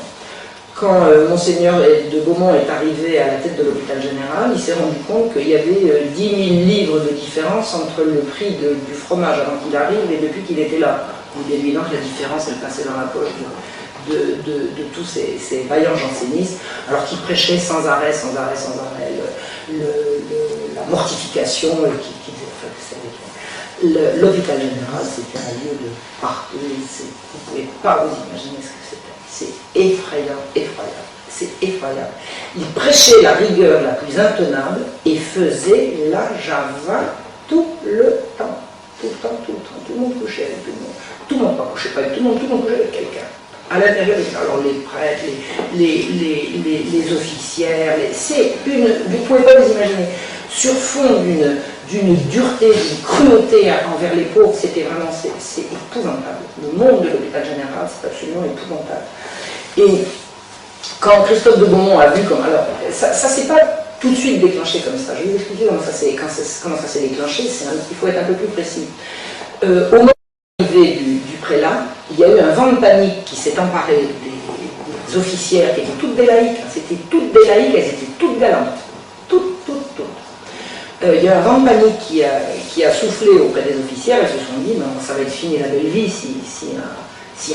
Quand Monseigneur de Beaumont est arrivé à la tête de l'hôpital général, il s'est rendu compte qu'il y avait 10 000 livres de différence entre le prix du fromage avant qu'il arrive et depuis qu'il était là. Il est évident que la différence, elle passait dans la poche de tous ces vaillants jansénistes, alors qu'ils prêchaient sans arrêt la mortification, l'hôpital général, c'était un lieu de partout, vous ne pouvez pas vous imaginer ce que c'était. C'est effrayant, c'est effroyable. Il prêchait la rigueur la plus intenable et faisait la java tout le temps. Tout le temps. Tout le monde couchait avec tout le monde. Tout le monde pas couchait pas avec tout le monde couchait avec quelqu'un. À l'intérieur, alors les prêtres, les officières, vous ne pouvez pas vous imaginer. Sur fond d'une dureté, d'une cruauté envers les pauvres, c'était vraiment, c'est épouvantable. Le monde de l'hôpital général, c'est absolument épouvantable. Et quand Christophe de Beaumont a vu comment... Alors, ça s'est pas tout de suite déclenché comme ça. Je vais vous expliquer comment ça s'est déclenché, il faut être un peu plus précis. Au moment de l'arrivée du prélat, il y a eu un vent de panique qui s'est emparé des officières qui étaient toutes des laïques. C'était toutes des laïques, elles étaient toutes galantes. Toutes. Il y a un vent de panique qui a soufflé auprès des officières. Elles se sont dit, non, ça va être fini la belle vie si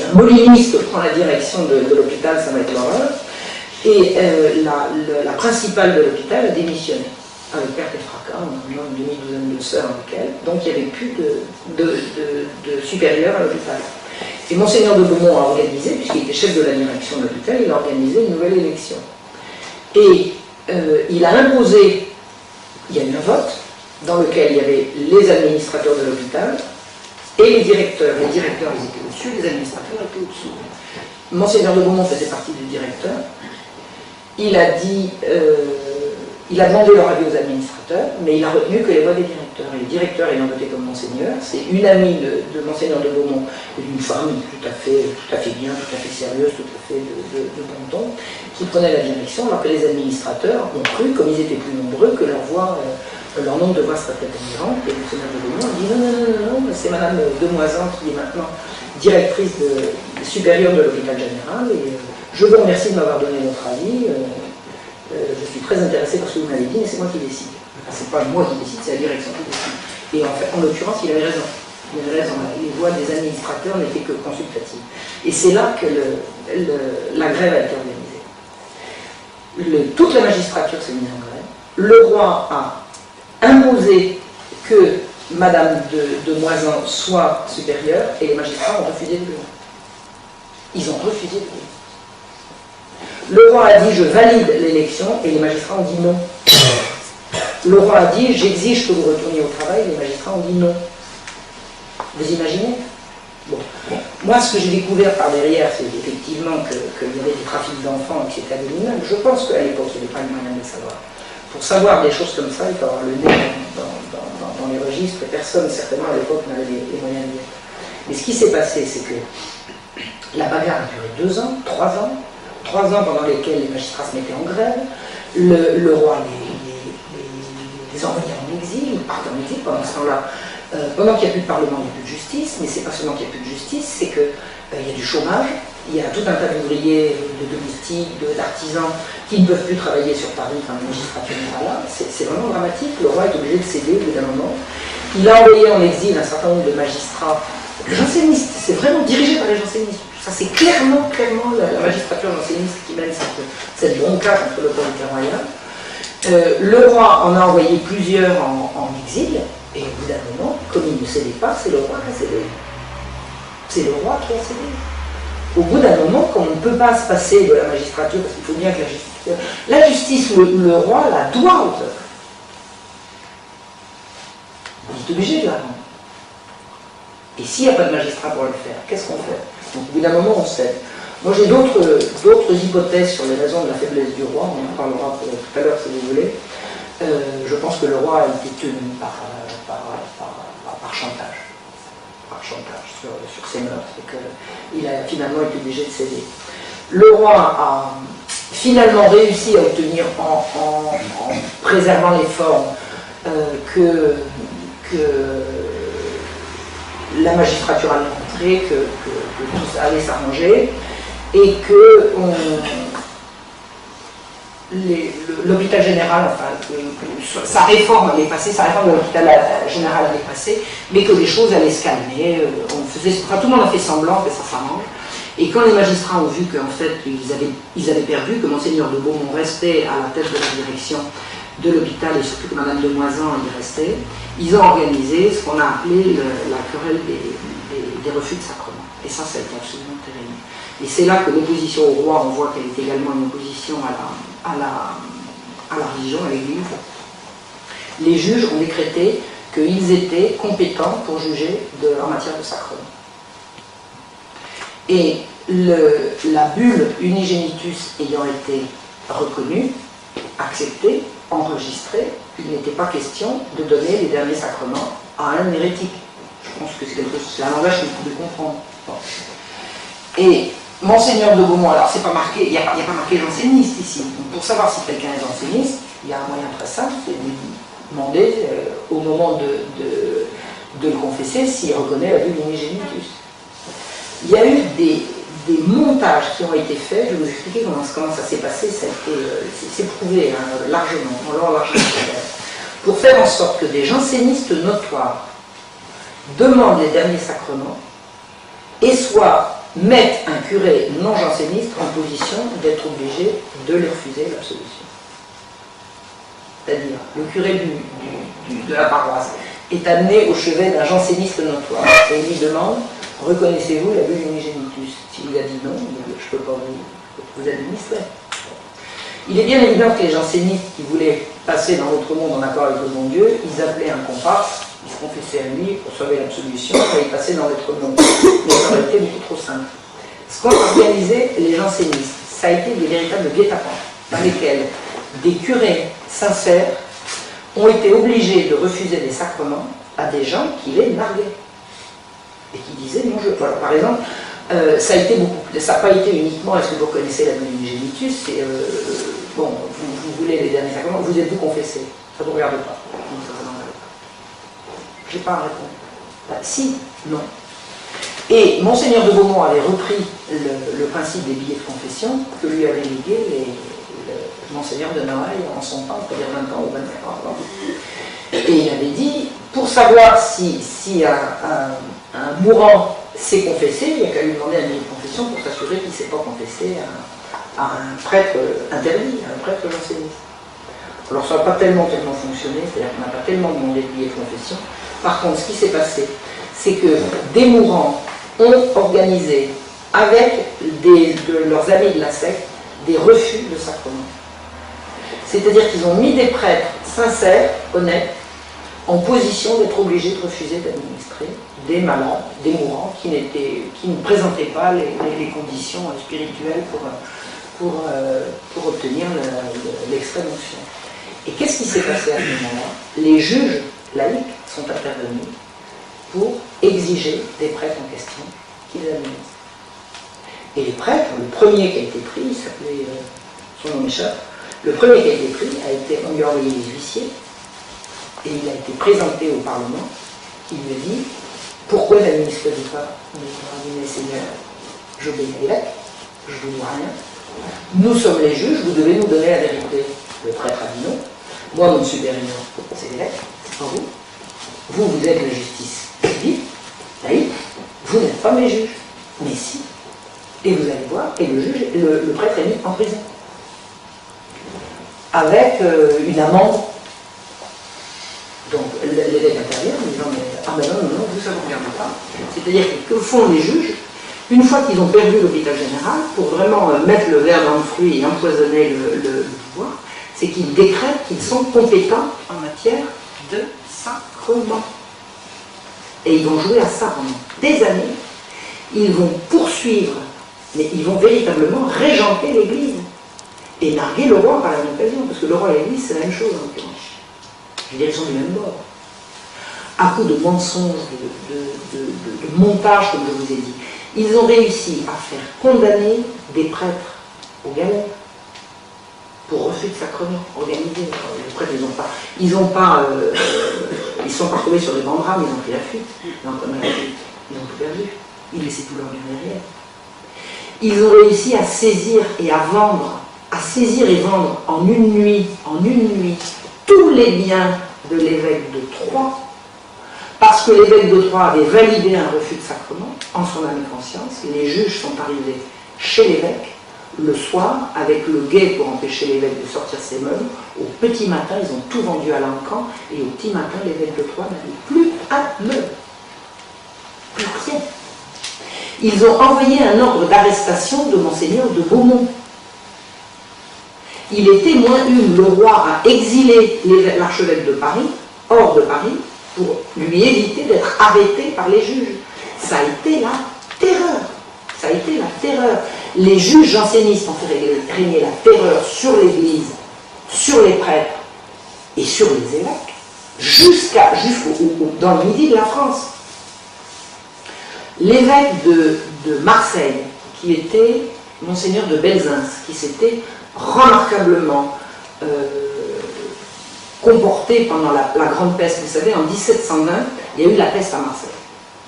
un moliniste prend la direction de l'hôpital, ça va être l'horreur. Et la principale de l'hôpital a démissionné, avec perte et fracas, on a une demi-douzaine de sœurs avec elle, donc il n'y avait plus de supérieur à l'hôpital. Et Monseigneur de Beaumont a organisé, puisqu'il était chef de la direction de l'hôpital, il a organisé une nouvelle élection. Et il a imposé, il y a eu un vote, dans lequel il y avait les administrateurs de l'hôpital et les directeurs. Les directeurs, ils étaient au-dessus, les administrateurs étaient au-dessous. Monseigneur de Beaumont faisait partie du directeur. Il a demandé leur avis aux administrateurs, mais il a retenu que les voix des directeurs. Et les directeurs ayant voté comme Monseigneur, c'est une amie de Monseigneur de Beaumont, une femme tout à fait bien, tout à fait sérieuse, tout à fait de bon ton, qui prenait la direction, alors que les administrateurs ont cru, comme ils étaient plus nombreux, que leur nombre de voix serait peut-être admirant. Et Monseigneur de Beaumont a dit non, c'est Madame Demoisan qui est maintenant directrice supérieure de l'hôpital général, et je vous remercie de m'avoir donné votre avis. Je suis très intéressé par ce que vous m'avez dit, mais c'est moi qui décide. C'est pas moi qui décide, c'est la direction qui décide. Et en fait, en l'occurrence, il avait raison. Il avait raison. Les voix des administrateurs n'étaient que consultatives. Et c'est là que la grève a été organisée. Toute la magistrature s'est mise en grève. Le roi a imposé que Madame de Moisan soit supérieure, et les magistrats ont refusé de venir. Ils ont refusé de venir. Le roi a dit je valide l'élection et les magistrats ont dit non. Le roi a dit j'exige que vous retourniez au travail, les magistrats ont dit non. Vous imaginez? Bon. Moi, ce que j'ai découvert par derrière, c'est effectivement qu'il y avait des trafics d'enfants et que c'était abominable. Je pense qu'à l'époque, il n'y avait pas le moyen de le savoir. Pour savoir des choses comme ça, il faut avoir le nez dans les registres, et personne, certainement, à l'époque, n'avait les moyens de dire. Mais ce qui s'est passé, c'est que la bagarre a duré 2 ans, 3 ans, 3 ans pendant lesquels les magistrats se mettaient en grève, le roi les envoyait en exil, ils partaient en exil pendant ce temps-là. Pendant qu'il n'y a plus de parlement, il n'y a plus de justice, mais c'est pas seulement qu'il n'y a plus de justice, c'est qu'il y a du chômage, il y a tout un tas d'ouvriers, de domestiques, d'artisans qui ne peuvent plus travailler sur Paris quand la magistrature n'est pas là. C'est vraiment dramatique. Le roi est obligé de céder au bout d'un moment. Il a envoyé en exil un certain nombre de magistrats jansénistes. C'est vraiment dirigé par les jansénistes. Ça, c'est clairement la magistrature janséniste qui mène cette bronca contre l'autorité royale. Le roi en a envoyé plusieurs en exil. Et au bout d'un moment, comme il ne cédait pas, c'est le roi qui a cédé. C'est le roi qui a cédé. Au bout d'un moment, comme on ne peut pas se passer de la magistrature, parce qu'il faut bien que la justice, le roi la doit aux œuvres. Il est obligé de la rendre. Et s'il n'y a pas de magistrat pour le faire, qu'est-ce qu'on fait? Donc au bout d'un moment, on cède. Moi, j'ai d'autres hypothèses sur les raisons de la faiblesse du roi, on en parlera tout à l'heure si vous voulez. Je pense que le roi a été tenu par chantage. Par chantage sur ses mœurs, et qu'il a finalement été obligé de céder. Le roi a finalement réussi à obtenir, en préservant les formes, que la magistrature allait rentrer, que tout ça allait s'arranger, et que l'hôpital général, enfin, sa réforme allait passer, sa réforme de l'hôpital général allait passer, mais que les choses allaient se calmer. Tout le monde a fait semblant que ça s'arrange. Et quand les magistrats ont vu qu'en fait, ils avaient perdu, que Monseigneur de Beaumont restait à la tête de la direction de l'hôpital, et surtout que Madame de Moisan y restait, ils ont organisé ce qu'on a appelé la querelle des refus de sacrement. Et ça a été absolument terrible. Et c'est là que l'opposition au roi, on voit qu'elle est également une opposition à la religion, à l'Église. Les juges ont décrété qu'ils étaient compétents pour juger en matière de sacrement. Et la bulle Unigenitus ayant été reconnue, acceptée, enregistrée, il n'était pas question de donner les derniers sacrements à un hérétique. Je pense que c'est un langage que vous pouvez comprendre. Bon. Et Monseigneur de Beaumont, alors c'est pas marqué, il n'y a pas marqué janséniste ici. Donc pour savoir si quelqu'un est janséniste, il y a un moyen très simple, c'est de lui demander au moment de le confesser s'il reconnaît la bulle Unigenitus. Il y a eu des montages qui ont été faits, je vais vous expliquer comment ça s'est passé, c'est prouvé largement, pour faire en sorte que des jansénistes notoires demandent les derniers sacrements et mettent un curé non janséniste en position d'être obligé de les refuser l'absolution. C'est-à-dire, le curé de la paroisse est amené au chevet d'un janséniste notoire et il lui demande: reconnaissez-vous la bulle Unigenitus? S'il lui a dit non, je ne peux pas vous administrer. Il est bien évident que les jansénistes qui voulaient passer dans l'autre monde en accord avec le bon Dieu, ils appelaient un comparse, ils se confessaient à lui pour sauver l'absolution, et ils passaient dans l'autre monde. Mais ça aurait été beaucoup trop simple. Ce qu'ont organisé les jansénistes, ça a été des véritables guet-apens, dans lesquels des curés sincères ont été obligés de refuser des sacrements à des gens qui les narguaient. Et qui disaient non, voilà, par exemple, ça n'a pas été uniquement est-ce que vous reconnaissez la bulle Unigenitus, c'est bon, vous voulez les derniers sacrements, vous êtes-vous confessé? Ça ne vous regarde pas. Je n'ai pas à répondre. Si, non. Et Monseigneur de Beaumont avait repris le principe des billets de confession que lui avait légué Monseigneur de Noailles en son temps, c'est-à-dire 20 ans ou 25 ans avant. Et il avait dit, pour savoir si un mourant s'est confessé, il n'y a qu'à lui demander un billet de confession pour s'assurer qu'il ne s'est pas confessé à un prêtre interdit, à un prêtre janséniste. Alors ça n'a pas tellement fonctionné, c'est-à-dire qu'on n'a pas tellement demandé de billet de confession. Par contre, ce qui s'est passé, c'est que des mourants ont organisé, avec de leurs amis de la secte, des refus de sacrement. C'est-à-dire qu'ils ont mis des prêtres sincères, honnêtes, en position d'être obligés de refuser d'administrer des malades, des mourants qui ne présentaient pas les conditions spirituelles pour obtenir l'extrême onction. Et qu'est-ce qui s'est passé à ce moment-là? Les juges laïcs sont intervenus pour exiger des prêtres en question qu'ils administrent. Et les prêtres, le premier qui a été pris, il s'appelait, son nom m'échappe, le premier qui a été pris, on lui a envoyé les huissiers, et il a été présenté au Parlement. Il lui a dit, pourquoi n'administrez-vous pas? On lui a dit, Seigneur, j'obéis à l'évêque, je ne vous dois rien. Nous sommes les juges, vous devez nous donner la vérité. Le prêtre a dit non. Moi, mon supérieur, c'est l'évêque, c'est pas vous. Vous êtes la justice civile, laïque, vous n'êtes pas mes juges. Mais si. Et vous allez voir, et le prêtre est mis en prison. Avec une amende. Donc l'évêque intervient en disant ah ben non, vous ça ne vous regarde pas. C'est-à-dire que font les juges, une fois qu'ils ont perdu l'hôpital général, pour vraiment mettre le verre dans le fruit et empoisonner le pouvoir, c'est qu'ils décrètent qu'ils sont compétents en matière de sacrement. Et ils vont jouer à ça pendant des années. Ils vont poursuivre, mais ils vont véritablement régenter l'Église et narguer le roi par la même occasion, parce que le roi et l'Église, c'est la même chose en l'occurrence. Je veux dire, ils sont du même bord. À coup de mensonges, de montage, comme je vous ai dit, ils ont réussi à faire condamner des prêtres aux galères pour refus de sacrement organisé. Les prêtres, ils sont pas retrouvés sur les bancs de rames, ils ont pris la fuite. Ils ont tout perdu. Ils laissaient tout leur bien derrière. Ils ont réussi à saisir et à vendre, en une nuit, tous les biens de l'évêque de Troyes, parce que l'évêque de Troyes avait validé un refus de sacrement en son âme et conscience. Les juges sont arrivés chez l'évêque le soir avec le guet pour empêcher l'évêque de sortir ses meubles. Au petit matin, ils ont tout vendu à l'encan, et au petit matin, l'évêque de Troyes n'avait plus un meuble. Plus rien. Ils ont envoyé un ordre d'arrestation de Monseigneur de Beaumont. Il est témoin une, le roi a exilé l'archevêque de Paris, hors de Paris, pour lui éviter d'être arrêté par les juges. Ça a été la terreur. Ça a été la terreur. Les juges jansénistes ont fait régner la terreur sur l'Église, sur les prêtres et sur les évêques, jusqu'au dans le midi de la France. L'évêque de Marseille, qui était Monseigneur de Belzins, qui s'était remarquablement comporté pendant la Grande Peste. Vous savez, en 1720, il y a eu la peste à Marseille.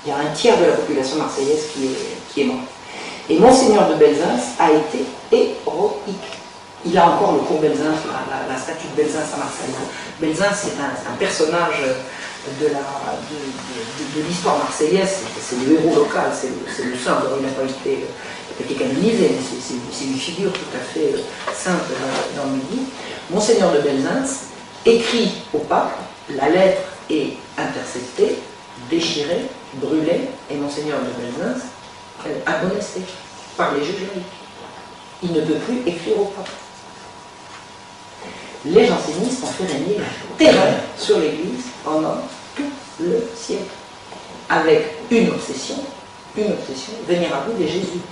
Il y a un tiers de la population marseillaise qui est morte. Et Monseigneur de Belzins a été héroïque. Il a encore le cours Belzins, la statue de Belzins à Marseille. Belzins, c'est un personnage de l'histoire marseillaise, c'est le héros local, c'est le saint. Il n'a pas été canonisé, mais c'est une figure tout à fait sainte dans le Midi. Monseigneur de Belzins écrit au pape, la lettre est interceptée, déchirée, brûlée, et Monseigneur de Belzins amonesté par les juges laïcs. Il ne peut plus écrire au pape. Les jansénistes ont fait régner la terreur sur l'Église pendant tout le siècle, avec une obsession, venir à bout des jésuites.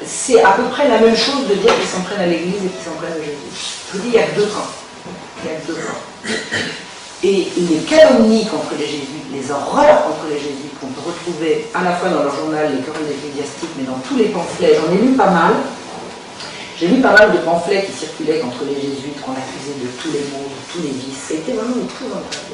C'est à peu près la même chose de dire qu'ils s'en prennent à l'Église et qu'ils s'en prennent aux jésuites. Je vous dis, il y a que deux camps. Et les calomnies contre les jésuites, les horreurs contre les jésuites qu'on peut retrouver à la fois dans leur journal, les querelles ecclésiastiques, mais dans tous les pamphlets, j'en ai lu pas mal. J'ai lu pas mal de pamphlets qui circulaient contre les jésuites, qu'on accusait de tous les maux, de tous les vices. C'était vraiment épouvantable.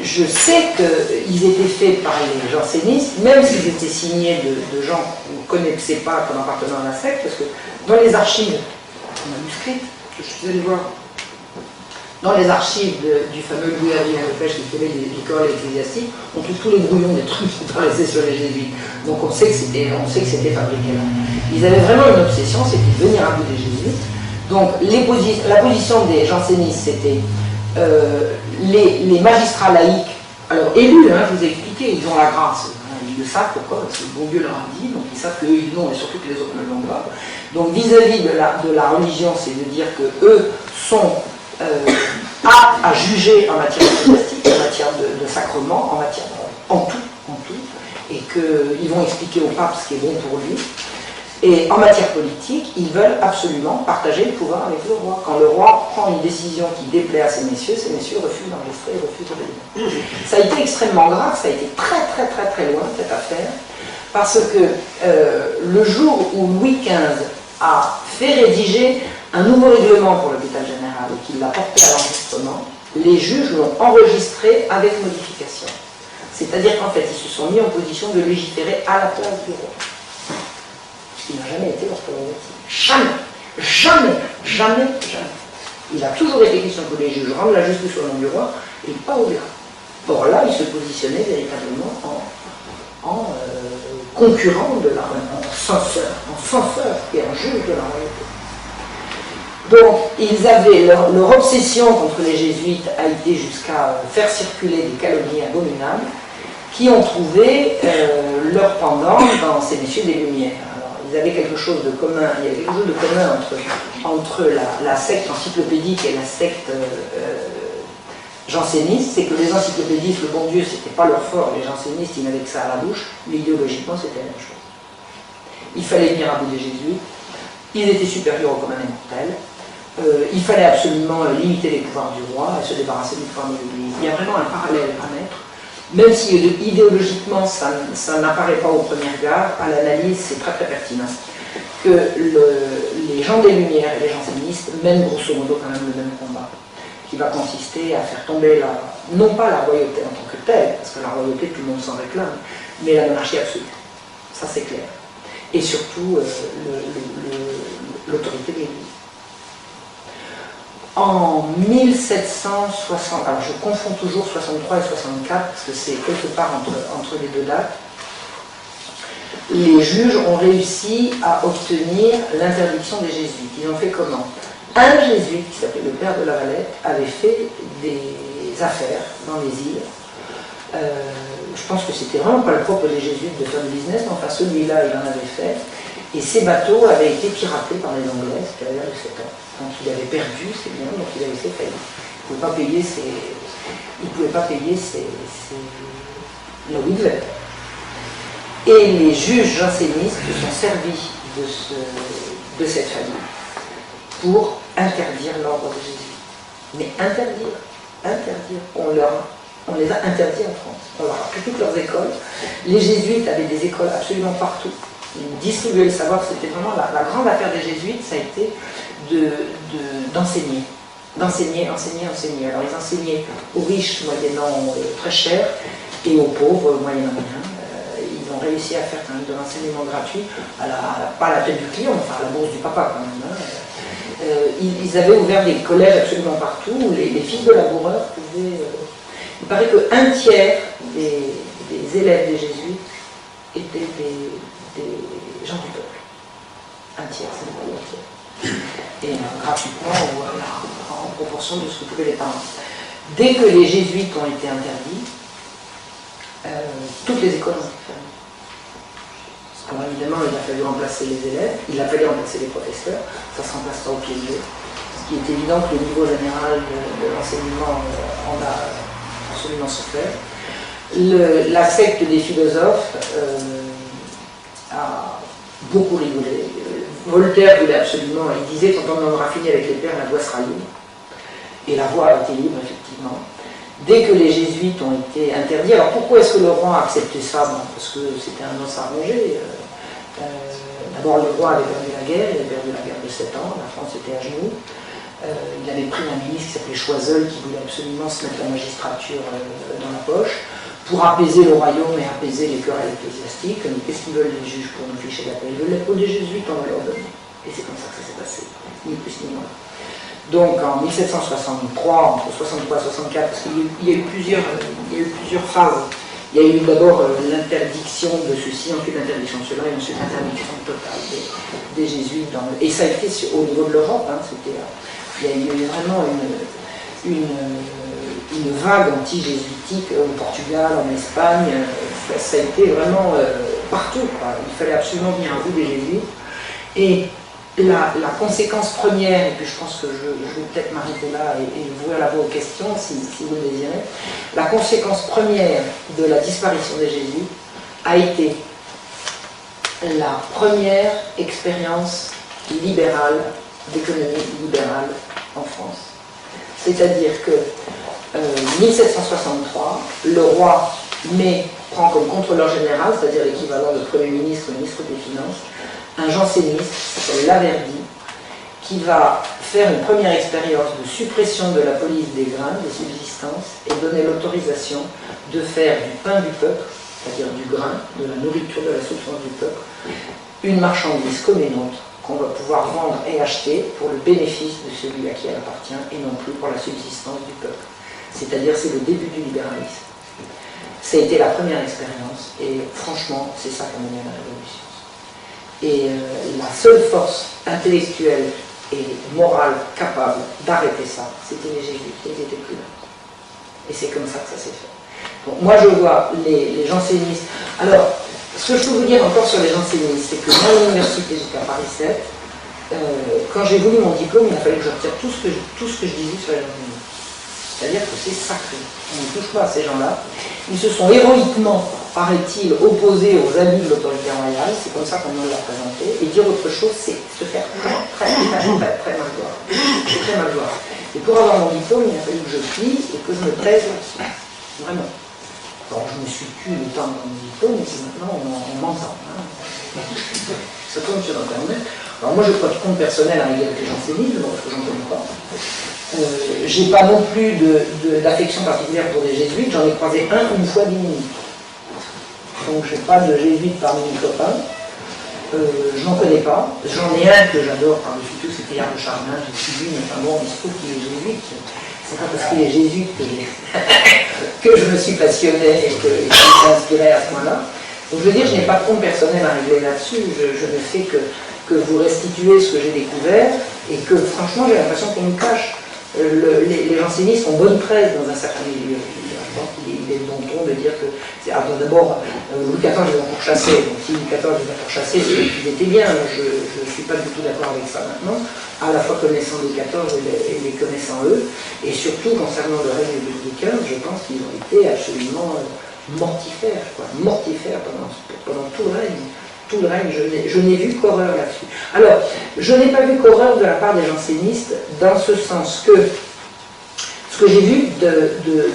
Je sais qu'ils étaient faits par les jansénistes, même s'ils étaient signés de gens qu'on ne connaissait pas comme appartenant à la secte, parce que dans les archives manuscrites, que je suis allé voir, dans les archives du fameux Louis Adrien Lepech qui faisait les querelles ecclésiastiques, on trouve tous les brouillons des trucs qui paraissaient sur les jésuites. Donc on sait que c'était fabriqué là. Ils avaient vraiment une obsession, c'était de venir à bout des jésuites. Donc la position des jansénistes, c'était les magistrats laïcs, alors élus, je vous ai expliqué, ils ont la grâce. Ils le savent pourquoi, parce que bon Dieu leur a dit, donc ils savent qu'eux ils l'ont et surtout que les autres ne l'ont pas. Donc vis-à-vis de la religion, c'est de dire que eux sont aptes à juger en matière ecclésiastique, en matière de sacrement, en tout, et qu'ils vont expliquer au pape ce qui est bon pour lui. Et en matière politique, ils veulent absolument partager le pouvoir avec le roi. Quand le roi prend une décision qui déplaît à ces messieurs refusent d'enregistrer, refusent d'obéir. Ça a été extrêmement grave, ça a été très loin cette affaire, parce que le jour où Louis XV a fait rédiger un nouveau règlement pour l'hôpital général et qu'il l'a porté à l'enregistrement, les juges l'ont enregistré avec modification. C'est-à-dire qu'en fait, ils se sont mis en position de légiférer à la place du roi. Ce qui n'a jamais été leur prérogative. Jamais. Il a toujours été question que les juges rendent la justice au nom du roi et pas au-delà. Or là, ils se positionnaient véritablement en concurrent de la reine, en censeur et en juge de la royauté. Donc, ils avaient leur obsession contre les jésuites a été jusqu'à faire circuler des calomnies abominables qui ont trouvé leur pendant dans ces messieurs des Lumières. Alors, ils avaient quelque chose de commun, il y avait quelque chose de commun entre la secte encyclopédique et la secte janséniste, c'est que les encyclopédistes, le bon Dieu, c'était pas leur fort, les jansénistes, ils n'avaient que ça à la bouche, mais idéologiquement, c'était la même chose. Il fallait venir à bout des jésuites, ils étaient supérieurs au commun des mortels, il fallait absolument limiter les pouvoirs du roi et se débarrasser du pouvoir de l'Église. Il y a vraiment un parallèle à mettre, même si idéologiquement ça n'apparaît pas au premier regard, à l'analyse c'est très pertinent, que les gens des Lumières et les jansénistes mènent grosso modo quand même le même combat, qui va consister à faire tomber non pas la royauté en tant que telle, parce que la royauté tout le monde s'en réclame, mais la monarchie absolue, ça c'est clair, et surtout l'autorité de l'Église. En 1760, alors je confonds toujours 63 et 64 parce que c'est quelque part entre les deux dates, les juges ont réussi à obtenir l'interdiction des jésuites. Ils ont fait comment? Un jésuite qui s'appelait le père de la Valette avait fait des affaires dans les îles. Je pense que c'était vraiment pas le propre des jésuites de faire du business, mais enfin celui-là il en avait fait. Et ces bateaux avaient été piratés par les Anglais, c'était à l'ère de 7 ans. Donc il avait perdu ses biens, donc il avait fait faillite. Il ne pouvait pas payer la Whitwell. Et les juges jansénistes se sont servis de cette faillite pour interdire l'ordre des jésuites. Mais interdire. On les a interdits en France. On leur a pris toutes leurs écoles. Les jésuites avaient des écoles absolument partout. Ils distribuaient le savoir. C'était vraiment la grande affaire des jésuites, ça a été d'enseigner. Alors ils enseignaient aux riches moyennant très cher et aux pauvres moyennant rien. Ils ont réussi à faire quand même de l'enseignement gratuit, pas à la tête du client, enfin à la bourse du papa quand même. Ils avaient ouvert des collèges absolument partout où les fils de laboureurs pouvaient... il paraît qu'un tiers des élèves des jésuites étaient des gens du peuple. Un tiers, c'est pas un tiers. Et gratuitement ou en proportion de ce que pouvaient les parents. Dès que les jésuites ont été interdits, toutes les écoles ont été fermées. Alors évidemment, il a fallu remplacer les élèves, il a fallu remplacer les professeurs, ça ne se remplace pas au pied de l'eau. Ce qui est évident que le niveau général de l'enseignement en a absolument souffert. La secte des philosophes a beaucoup rigolé. Voltaire voulait absolument, il disait quand on en aura fini avec les pères, la voie sera libre. Et la voie a été libre, effectivement. Dès que les jésuites ont été interdits, alors pourquoi est-ce que le roi a accepté ça? Bon, parce que c'était un os à ronger. D'abord, le roi avait perdu la guerre, il avait perdu la guerre de 7 ans, la France était à genoux. Il avait pris un ministre qui s'appelait Choiseul, qui voulait absolument se mettre la magistrature dans la poche, pour apaiser le royaume et apaiser les querelles ecclésiastiques. Qu'est-ce qu'ils veulent les juges pour nous ficher la paix? Ils veulent la peau des jésuites, on va leur donner. Et c'est comme ça que ça s'est passé, ni plus ni moins. Donc en 1763, entre 63 et 64, parce qu'il y a eu plusieurs phases. Il y a eu d'abord l'interdiction de ceci, ensuite l'interdiction de cela, et ensuite l'interdiction totale des jésuites. Et ça a été au niveau de l'Europe. Il y a eu vraiment une vague anti-jésuitique au Portugal, en Espagne. Ça a été vraiment partout, quoi. Il fallait absolument venir à bout des jésuites. Et la conséquence première, et puis je pense que je vais peut-être m'arrêter là et ouvrir la voie aux questions si vous le désirez, la conséquence première de la disparition des Jésuites a été la première expérience libérale, d'économie libérale en France. C'est-à-dire que 1763, le roi prend comme contrôleur général, c'est-à-dire l'équivalent de Premier ministre, ministre des Finances, un janséniste qui s'appelle Laverdy, qui va faire une première expérience de suppression de la police des grains, des subsistances, et donner l'autorisation de faire du pain du peuple, c'est-à-dire du grain, de la nourriture, de la substance du peuple, une marchandise comme une autre, qu'on va pouvoir vendre et acheter pour le bénéfice de celui à qui elle appartient, et non plus pour la subsistance du peuple. C'est-à-dire, c'est le début du libéralisme. Ça a été la première expérience, et franchement, c'est ça qui a mené à la Révolution. Et la seule force intellectuelle et morale capable d'arrêter ça, c'était les Jésuites, ils n'étaient plus là. Et c'est comme ça que ça s'est fait. Donc, moi, je vois les jansénistes. Alors, ce que je peux vous dire encore sur les jansénistes, c'est que moi, à l'université, j'étais à Paris 7, quand j'ai voulu mon diplôme, il a fallu que je retire tout ce que je disais sur les jansénistes. C'est-à-dire que c'est sacré. On ne touche pas à ces gens-là. Ils se sont héroïquement, paraît-il, opposés aux abus de l'autorité royale. C'est comme ça qu'on me l'a présenté. Et dire autre chose, c'est se faire très mal voir. C'est très mal voir. Et pour avoir mon diplôme, il a fallu que je plie et que je me taise là-dessus. Vraiment. Alors, je me suis tué le temps de mon diplôme, et maintenant on m'entend. Hein. Ça tombe sur Internet. Alors moi, je n'ai pas de compte personnel à l'égalité janséniste, parce que j'en connais pas. J'ai pas non plus d'affection particulière pour les jésuites, j'en ai croisé un une fois 10 minutes. Donc j'ai pas de jésuites parmi mes copains, je n'en connais pas. J'en ai un que j'adore par-dessus tout, c'était Yann de Chardin, j'ai suivi, mais enfin bon, il se trouve qu'il est jésuite. C'est pas parce qu'il est jésuite que je me suis passionné et qu'il s'est inspiré à ce moment-là. Donc je veux dire, je n'ai pas de compte personnel à régler là-dessus, je ne fais que vous restituer ce que j'ai découvert, et que franchement j'ai l'impression qu'on nous cache. Les jansénistes ont bonne presse dans un certain milieu. Je pense qu'il est bon ton de dire que... D'abord, Louis XIV les a pourchassés, donc si Louis XIV les a pourchassés, c'est qu'il était bien. Je ne suis pas du tout d'accord avec ça maintenant, à la fois connaissant Louis XIV et les connaissant eux, et surtout concernant le règne de Louis XV, je pense qu'ils ont été absolument mortifères, quoi, mortifères pendant tout le règne. Tout le règne, je n'ai vu qu'horreur là-dessus. Alors, je n'ai pas vu qu'horreur de la part des jansénistes, dans ce sens que ce que j'ai vu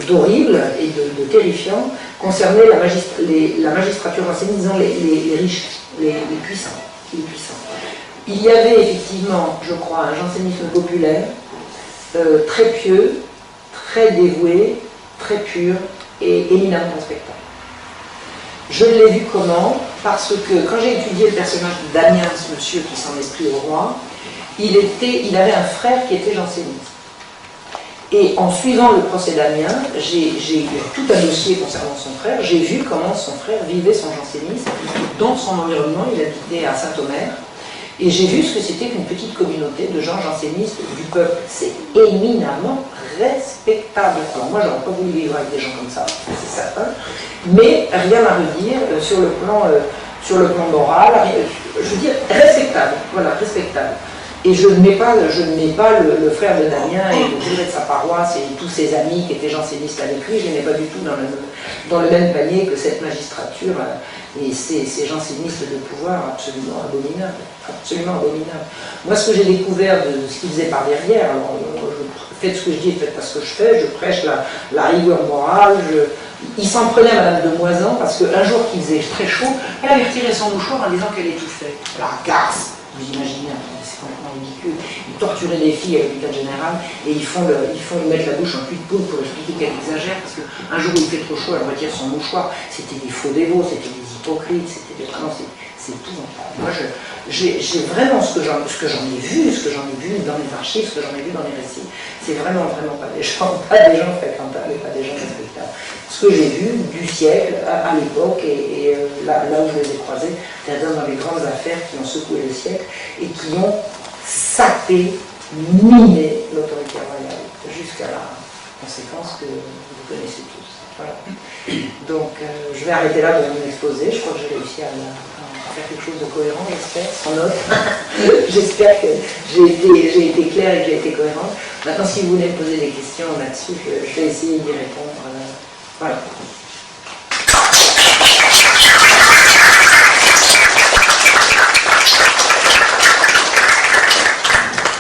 d'horrible et de terrifiant concernait la magistrature janséniste, disons les riches, les puissants. Il y avait effectivement, je crois, un jansénisme populaire, très pieux, très dévoué, très pur et éminemment respectable. Je l'ai vu comment? Parce que quand j'ai étudié le personnage de Damien, ce monsieur qui s'en est pris au roi, il avait un frère qui était janséniste. Et en suivant le procès d'Amiens, j'ai eu tout un dossier concernant son frère, j'ai vu comment son frère vivait son jansénisme, dans son environnement, il habitait à Saint-Omer, et j'ai vu ce que c'était qu'une petite communauté de gens jansénistes du peuple. C'est éminemment respectable. Alors moi, j'aurais pas voulu vivre avec des gens comme ça, c'est certain, mais rien à redire sur le plan moral, je veux dire respectable, voilà, respectable. Et je ne mets pas le frère de Damien et le curé de sa paroisse et tous ses amis qui étaient jansénistes avec lui, je ne les mets pas du tout dans le même panier que cette magistrature et ces jansénistes de pouvoir absolument abominables. Absolument abominables. Moi, ce que j'ai découvert de ce qu'ils faisaient par derrière, alors faites ce que je dis, faites pas ce que je fais, je prêche la rigueur morale, il s'en prenait à Madame de Moisan parce qu'un jour qu'il faisait très chaud, elle avait retiré son mouchoir en disant qu'elle étouffait. La garce, vous imaginez, c'est complètement ridicule. Ils torturaient les filles à l'hôpital général et ils font lui mettre la bouche en cul de poule pour expliquer qu'elle exagère parce qu'un jour où il fait trop chaud, elle retire son mouchoir. C'était des faux dévots, c'était des hypocrites, c'était vraiment, c'est épouvantable. Moi, j'ai vraiment ce que j'en ai vu dans les archives, ce que j'en ai vu dans les récits, c'est vraiment pas des gens fréquentables et pas des gens respectables. Ce que j'ai vu du siècle à l'époque et là où je les ai croisés, c'est-à-dire dans les grandes affaires qui ont secoué le siècle et qui ont sapé, miné l'autorité royale jusqu'à conséquences que vous connaissez tous. Voilà. Donc je vais arrêter là de mon exposé. Je crois que j'ai réussi à faire quelque chose de cohérent, j'espère, sans note. J'espère que j'ai été claire et que j'ai été cohérente. Maintenant, si vous voulez me poser des questions là-dessus, je vais essayer d'y répondre. Voilà.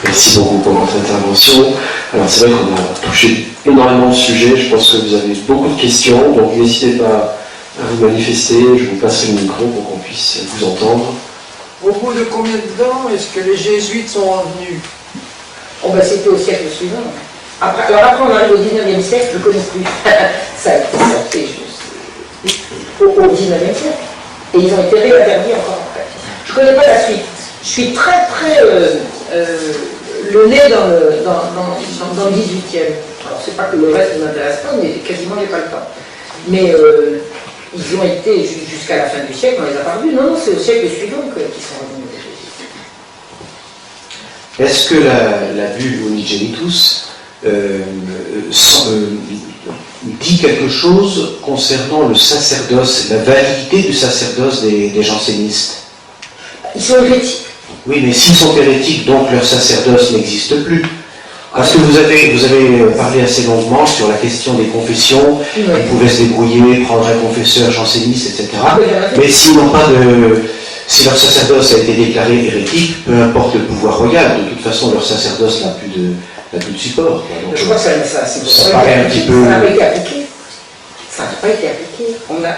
Merci beaucoup pour votre intervention. Alors c'est vrai qu'on a touché énormément de sujets, je pense que vous avez beaucoup de questions, donc n'hésitez pas à vous manifester, je vous passerai le micro pour qu'on puisse vous entendre. Au bout de combien de temps est-ce que les jésuites sont revenus? Oh ben c'était au siècle suivant. Après on arrive au 19e siècle, je ne connais plus. ça fait au 19e siècle. Et ils ont été réinterdits encore après. Je ne connais pas la suite. Je suis très le nez dans le 18e. Alors c'est pas que le reste ne m'intéresse pas, mais quasiment j'ai pas le temps. Mais ils ont été jusqu'à la fin du siècle, on les a pas revus. Non, c'est au siècle suivant qu'ils sont revenus. Est-ce que la bulle Unigenitus dit quelque chose concernant le sacerdoce, la validité du sacerdoce des jansénistes? Ils sont hérétiques. Oui, mais s'ils sont hérétiques, donc leur sacerdoce n'existe plus. Parce que vous avez parlé assez longuement sur la question des confessions, ils pouvaient se débrouiller, prendre un confesseur janséniste, etc. Mais s'ils n'ont pas si leur sacerdoce a été déclaré hérétique, peu importe le pouvoir royal, de toute façon leur sacerdoce n'a plus de support. Donc, je crois que ça paraît un petit peu... Ça n'a pas été appliqué. Ça n'a pas été appliqué.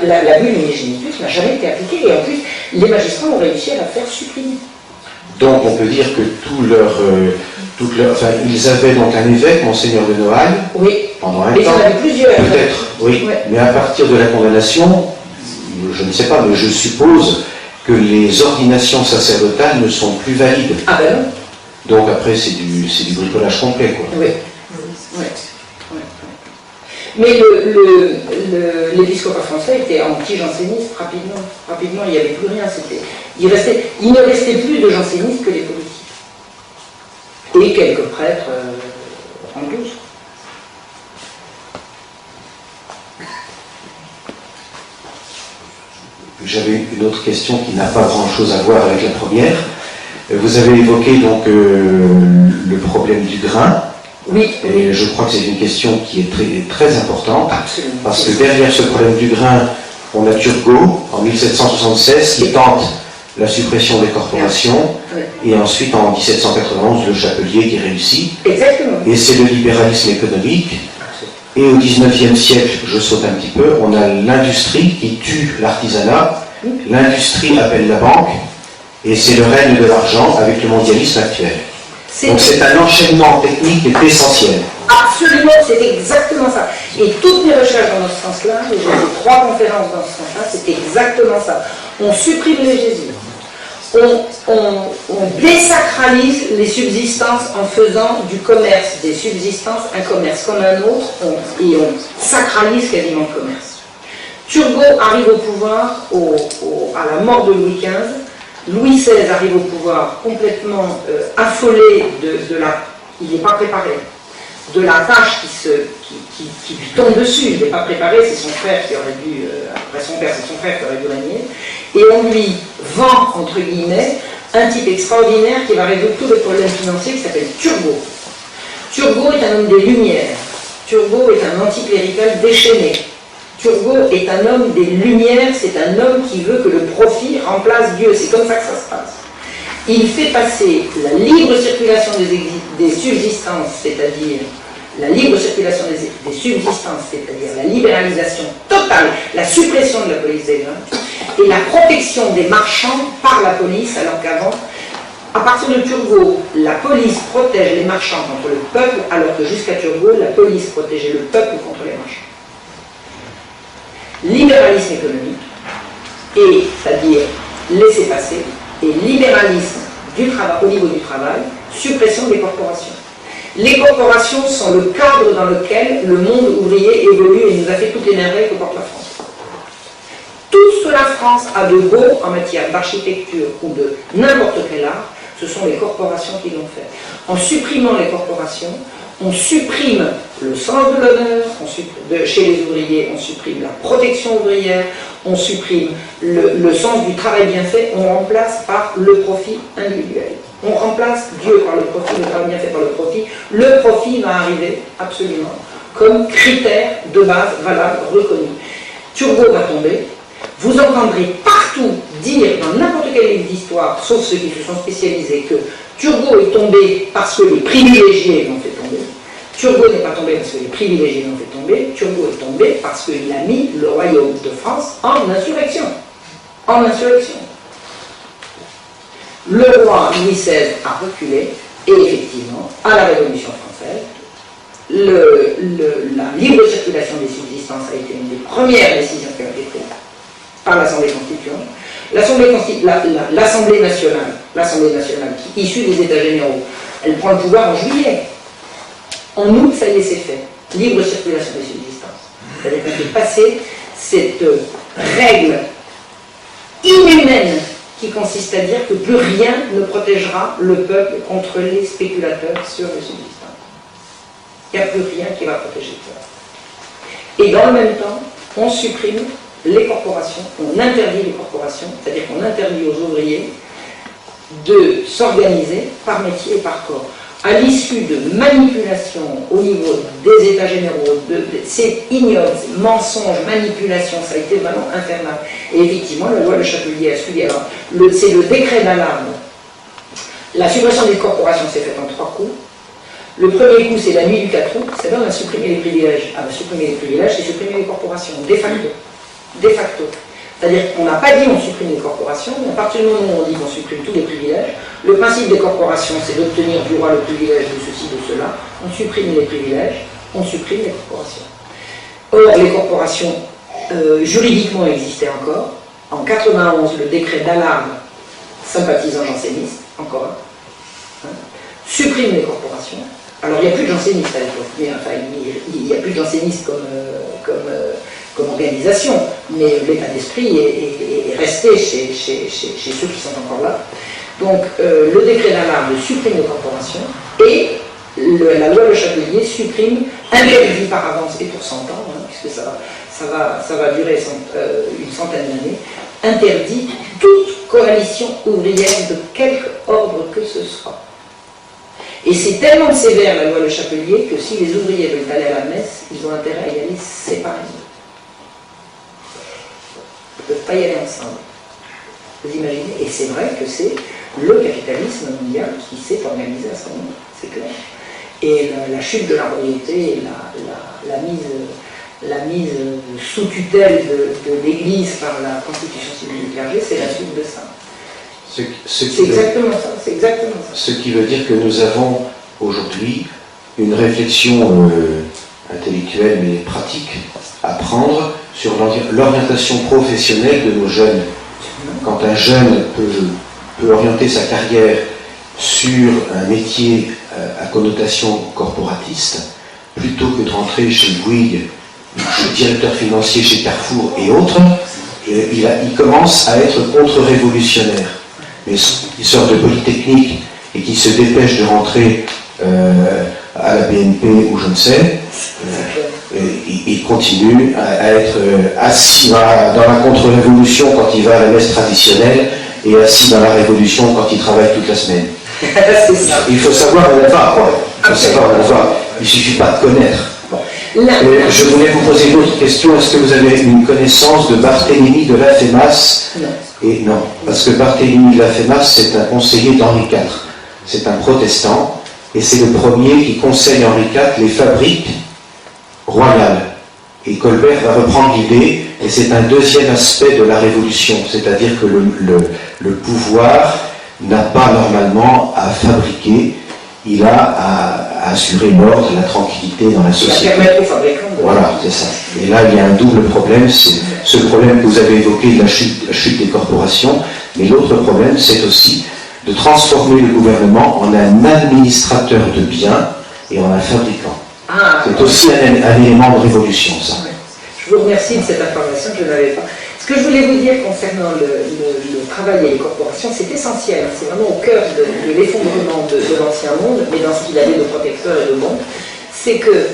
La bulle Unigenitus n'a jamais été appliquée, et en plus, les magistrats ont réussi à la faire supprimer. Donc on peut dire que ils avaient donc un évêque, Monseigneur de Noailles, pendant un temps. Ils en avaient plusieurs. Peut-être, oui. Ouais. Mais à partir de la condamnation, je ne sais pas, mais je suppose que les ordinations sacerdotales ne sont plus valides. Ah ben non. Donc après, c'est du bricolage complet, quoi. Oui. Mais l'épiscopat français était anti-janséniste rapidement. Rapidement, il n'y avait plus rien. Il ne restait plus de jansénistes que les politiques. Et quelques prêtres en douce. J'avais une autre question qui n'a pas grand-chose à voir avec la première. Vous avez évoqué donc le problème du grain. Oui. Et je crois que c'est une question qui est très, très importante. Absolument. Parce que derrière ce problème du grain, on a Turgot, en 1776, qui tente la suppression des corporations. Oui. Et ensuite, en 1791, le Chapelier qui réussit. Exactement. Et c'est le libéralisme économique. Et au 19e siècle, je saute un petit peu, on a l'industrie qui tue l'artisanat. L'industrie appelle la banque. Et c'est le règne de l'argent avec le mondialisme actuel. Donc c'est un enchaînement technique qui est essentiel. Absolument, c'est exactement ça. Et toutes mes recherches dans ce sens-là, j'ai fait 3 conférences dans ce sens-là, c'est exactement ça. On supprime les jésuites. On désacralise les subsistances en faisant du commerce des subsistances un commerce comme un autre, et on sacralise quasiment le commerce. Turgot arrive au pouvoir à la mort de Louis XV. Louis XVI arrive au pouvoir complètement affolé il n'est pas préparé, de la tâche qui lui tombe dessus. Il n'est pas préparé, c'est son frère qui aurait dû, après son père, c'est son frère qui aurait dû régner, et on lui vend, entre guillemets, un type extraordinaire qui va résoudre tous les problèmes financiers, qui s'appelle Turgot. Turgot est un homme des Lumières. Turgot est un anticlérical déchaîné. Turgot est un homme des Lumières, c'est un homme qui veut que le profit remplace Dieu. C'est comme ça que ça se passe. Il fait passer la libre circulation des subsistances, c'est-à-dire la libre circulation des subsistances, c'est-à-dire la libéralisation totale, la suppression de la police des vins, et la protection des marchands par la police, alors qu'avant, à partir de Turgot, la police protège les marchands contre le peuple, alors que jusqu'à Turgot, la police protégeait le peuple contre les marchands. Libéralisme économique, et c'est-à-dire laisser passer, et libéralisme au niveau du travail, suppression des corporations. Les corporations sont le cadre dans lequel le monde ouvrier évolue et nous a fait toutes les merveilles que porte la France. Tout ce que la France a de beau en matière d'architecture ou de n'importe quel art Ce sont les corporations qui l'ont fait. En supprimant les corporations, on supprime le sens de l'honneur, chez les ouvriers, on supprime la protection ouvrière, on supprime le sens du travail bien fait, on remplace par le profit individuel. On remplace Dieu par le profit, le travail bien fait par le profit. Le profit va arriver absolument comme critère de base valable, reconnu. Turgot va tomber. Vous entendrez partout dire dans n'importe quel livre d'histoire, sauf ceux qui se sont spécialisés, que Turgot est tombé parce que les privilégiés l'ont fait tomber. Turgot n'est pas tombé parce que les privilégiés l'ont fait tomber. Turgot est tombé parce qu'il a mis le royaume de France en insurrection. En insurrection. Le roi Louis XVI a reculé, et effectivement, à la Révolution française, la libre circulation des subsistances a été une des premières décisions qui a été prise par l'Assemblée constituante. L'Assemblée nationale, qui, issue des États généraux, elle prend le pouvoir en juillet. En août, ça y est, c'est fait. Libre circulation des subsistances. C'est-à-dire qu'on fait passer cette règle inhumaine qui consiste à dire que plus rien ne protégera le peuple contre les spéculateurs sur les subsistances. Il n'y a plus rien qui va protéger le peuple. Et dans le même temps, on supprime les corporations, on interdit les corporations, c'est-à-dire qu'on interdit aux ouvriers de s'organiser par métier et par corps. À l'issue de manipulations au niveau des États généraux, c'est ignoble, mensonges, manipulations, ça a été vraiment infernal. Et effectivement, la loi de Chapelier a suivi. Alors, c'est le décret d'alarme. La suppression des corporations s'est faite en 3 coups. Le premier coup, c'est la nuit du 4 août, c'est-à-dire on a supprimé les privilèges. Ah, supprimer les privilèges, c'est supprimer les corporations, de facto. De facto. C'est-à-dire qu'on n'a pas dit on supprime les corporations, mais à partir du moment où on dit qu'on supprime tous les privilèges, le principe des corporations, c'est d'obtenir du roi le privilège de ceci, de cela. On supprime les privilèges, on supprime les corporations. Or, les corporations, juridiquement, existaient encore. En 91, le décret d'alarme sympathisant janséniste, encore un, supprime les corporations. Alors, il n'y a plus de jansénistes à l'époque, mais enfin, il n'y a plus de jansénistes comme organisation, mais l'état d'esprit est resté chez ceux qui sont encore là. Donc, le décret d'alarme supprime les corporations et la loi Le Chapelier supprime, interdit par avance et pour 100 ans, hein, puisque ça va durer une centaine d'années, interdit toute coalition ouvrière de quelque ordre que ce soit. Et c'est tellement sévère la loi Le Chapelier que si les ouvriers veulent aller à la messe, ils ont intérêt à y aller séparément. Ils ne peuvent pas y aller ensemble. Vous imaginez? Et c'est vrai que c'est le capitalisme mondial qui s'est organisé à ce moment, c'est clair. Et la chute de la royauté et la mise sous tutelle de l'Église par la constitution civile du clergé, c'est la suite de ça. C'est exactement ça, c'est exactement ça. Ce qui veut dire que nous avons aujourd'hui une réflexion intellectuelle mais pratique à prendre sur l'orientation professionnelle de nos jeunes. Quand un jeune peut orienter sa carrière sur un métier à connotation corporatiste, plutôt que de rentrer chez Bouygues, directeur financier chez Carrefour et autres, il commence à être contre-révolutionnaire. Mais qui sort de Polytechnique et qui se dépêche de rentrer à la BNP ou je ne sais, il continue à être assis dans la contre-révolution quand il va à la messe traditionnelle et assis dans la révolution quand il travaille toute la semaine. Il faut savoir où on va, quoi. Il faut savoir où on va. Il ne suffit pas de connaître. Je voulais vous poser une autre question. Est-ce que vous avez une connaissance de Barthélemy de Laffemas? Et non, parce que Barthélemy de Laffemas, c'est un conseiller d'Henri IV. C'est un protestant, et c'est le premier qui conseille Henri IV les fabriques royales. Et Colbert va reprendre l'idée, et c'est un deuxième aspect de la Révolution, c'est-à-dire que le pouvoir n'a pas normalement à fabriquer, il a à assurer l'ordre, la tranquillité dans la société. Voilà, c'est ça. Et là, il y a un double problème, c'est ce problème que vous avez évoqué de la chute des corporations, mais l'autre problème, c'est aussi de transformer le gouvernement en un administrateur de biens et en un fabricant. C'est aussi un élément de révolution, ça. Je vous remercie de cette information que je n'avais pas. Parce que je voulais vous dire concernant le travail et les corporations, c'est essentiel, c'est vraiment au cœur de l'effondrement de l'ancien monde, mais dans ce qu'il avait de protecteur et de bon, c'est que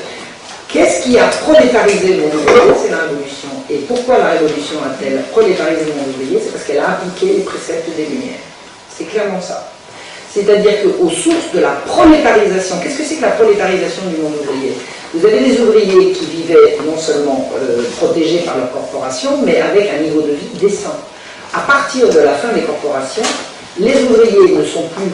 qu'est-ce qui a prolétarisé le monde ouvrier? C'est la Révolution. Et pourquoi la Révolution a-t-elle prolétarisé le monde ouvrier? C'est parce qu'elle a appliqué les préceptes des Lumières. C'est clairement ça. C'est-à-dire qu'aux sources de la prolétarisation, qu'est-ce que c'est que la prolétarisation du monde ouvrier? Vous avez des ouvriers qui vivaient non seulement protégés par leur corporation, mais avec un niveau de vie décent. À partir de la fin des corporations, les ouvriers ne sont plus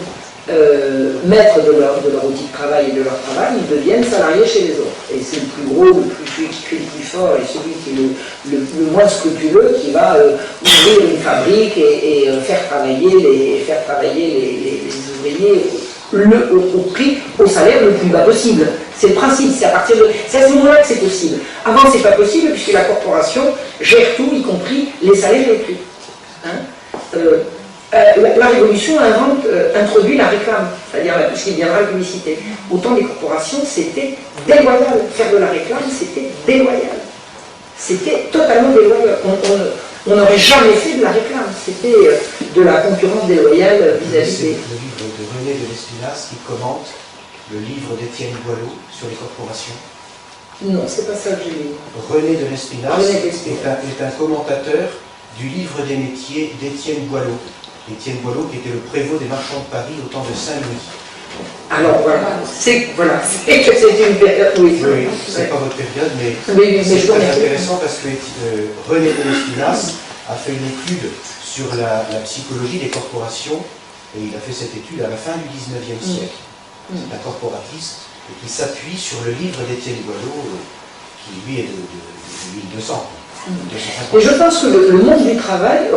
maîtres de leur outil de travail et de leur travail, ils deviennent salariés chez les autres. Et c'est le plus gros, celui qui crie le plus fort et celui qui est le moins scrupuleux qui va ouvrir une fabrique et faire travailler les ouvriers au prix, au salaire le plus bas possible. C'est le principe, c'est à ce moment-là que c'est possible. Avant, c'est pas possible puisque la corporation gère tout, y compris les salaires et les prix. La Révolution introduit la réclame, c'est-à-dire ce qui deviendra la publicité. Au temps des corporations, c'était déloyal. Faire de la réclame, c'était déloyal. C'était totalement déloyal. On n'aurait jamais fait de la réclame. C'était de la concurrence déloyale vis-à-vis C'est des... le livre de René de Lespinasse qui commente le livre d'Étienne Boileau sur les corporations. Non, c'est pas ça que j'ai lu. René de Lespinasse est un commentateur du livre des métiers d'Étienne Boileau. Étienne Boileau qui était le prévôt des marchands de Paris au temps de Saint-Louis. Alors c'est une période... Oui, c'est pas votre période, mais c'est très intéressant parce que René de Lespinasse a fait une étude sur la psychologie des corporations et il a fait cette étude à la fin du 19e siècle. C'est un corporatiste qui s'appuie sur le livre d'Étienne Boileau qui lui est de 1200. Et je pense que le monde du travail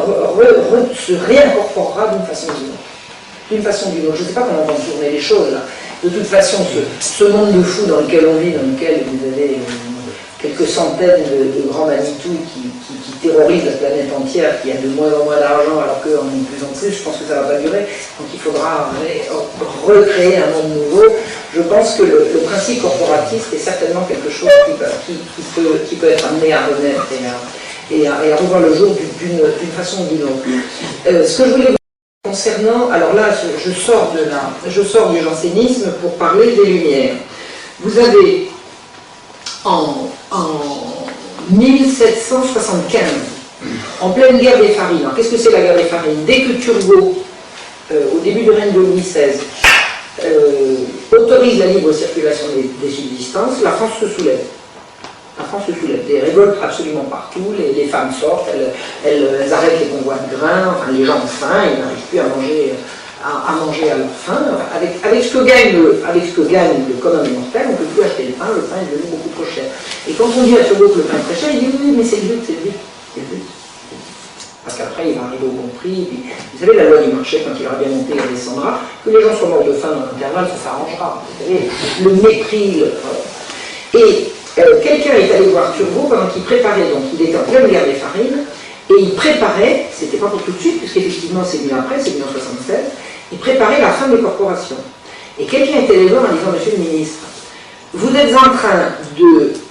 se réincorporera d'une façon ou d'une autre. D'une façon ou d'une autre. Je ne sais pas comment on va tourner les choses là. De toute façon, ce monde de fous dans lequel on vit, dans lequel vous avez quelques centaines de grands Manitou qui terrorisent la planète entière, qui a de moins en moins d'argent alors qu'eux en ont de plus en plus, je pense que ça ne va pas durer. Donc il faudra recréer un monde nouveau. Je pense que le principe corporatiste est certainement quelque chose qui peut être amené à renaître et à revoir le jour d'une façon ou d'une autre. Ce que je voulais vous dire concernant, alors là je sors du jansénisme pour parler des Lumières. Vous avez en 1775, en pleine guerre des farines. Alors qu'est-ce que c'est la guerre des farines? Dès que Turgot, au début du règne de Louis XVI, autorise la libre circulation des subsistances, la France se soulève. La France se soulève. Des révoltes absolument partout, les femmes sortent, elles arrêtent les convois de grains, enfin, les gens ont faim, ils n'arrivent plus à manger à leur faim. Avec ce que gagne le commun des mortels, on ne peut plus acheter le pain est devenu beaucoup trop cher. Et quand on dit à Turgot que le pain est très cher, il dit oui, mais c'est le but. Parce qu'après, il va arriver au bon prix. Puis, vous savez, la loi du marché, quand il aura bien monté, il descendra. Que les gens soient morts de faim dans l'intervalle, ça s'arrangera. Vous savez, le mépris. Et quelqu'un est allé voir Turgot pendant qu'il préparait, donc il était en pleine guerre des farines, et il préparait, c'était pas pour tout de suite, puisqu'effectivement c'est venu après, c'est venu en 76, il préparait la fin des corporations. Et quelqu'un est allé voir en disant, monsieur le ministre, vous êtes en train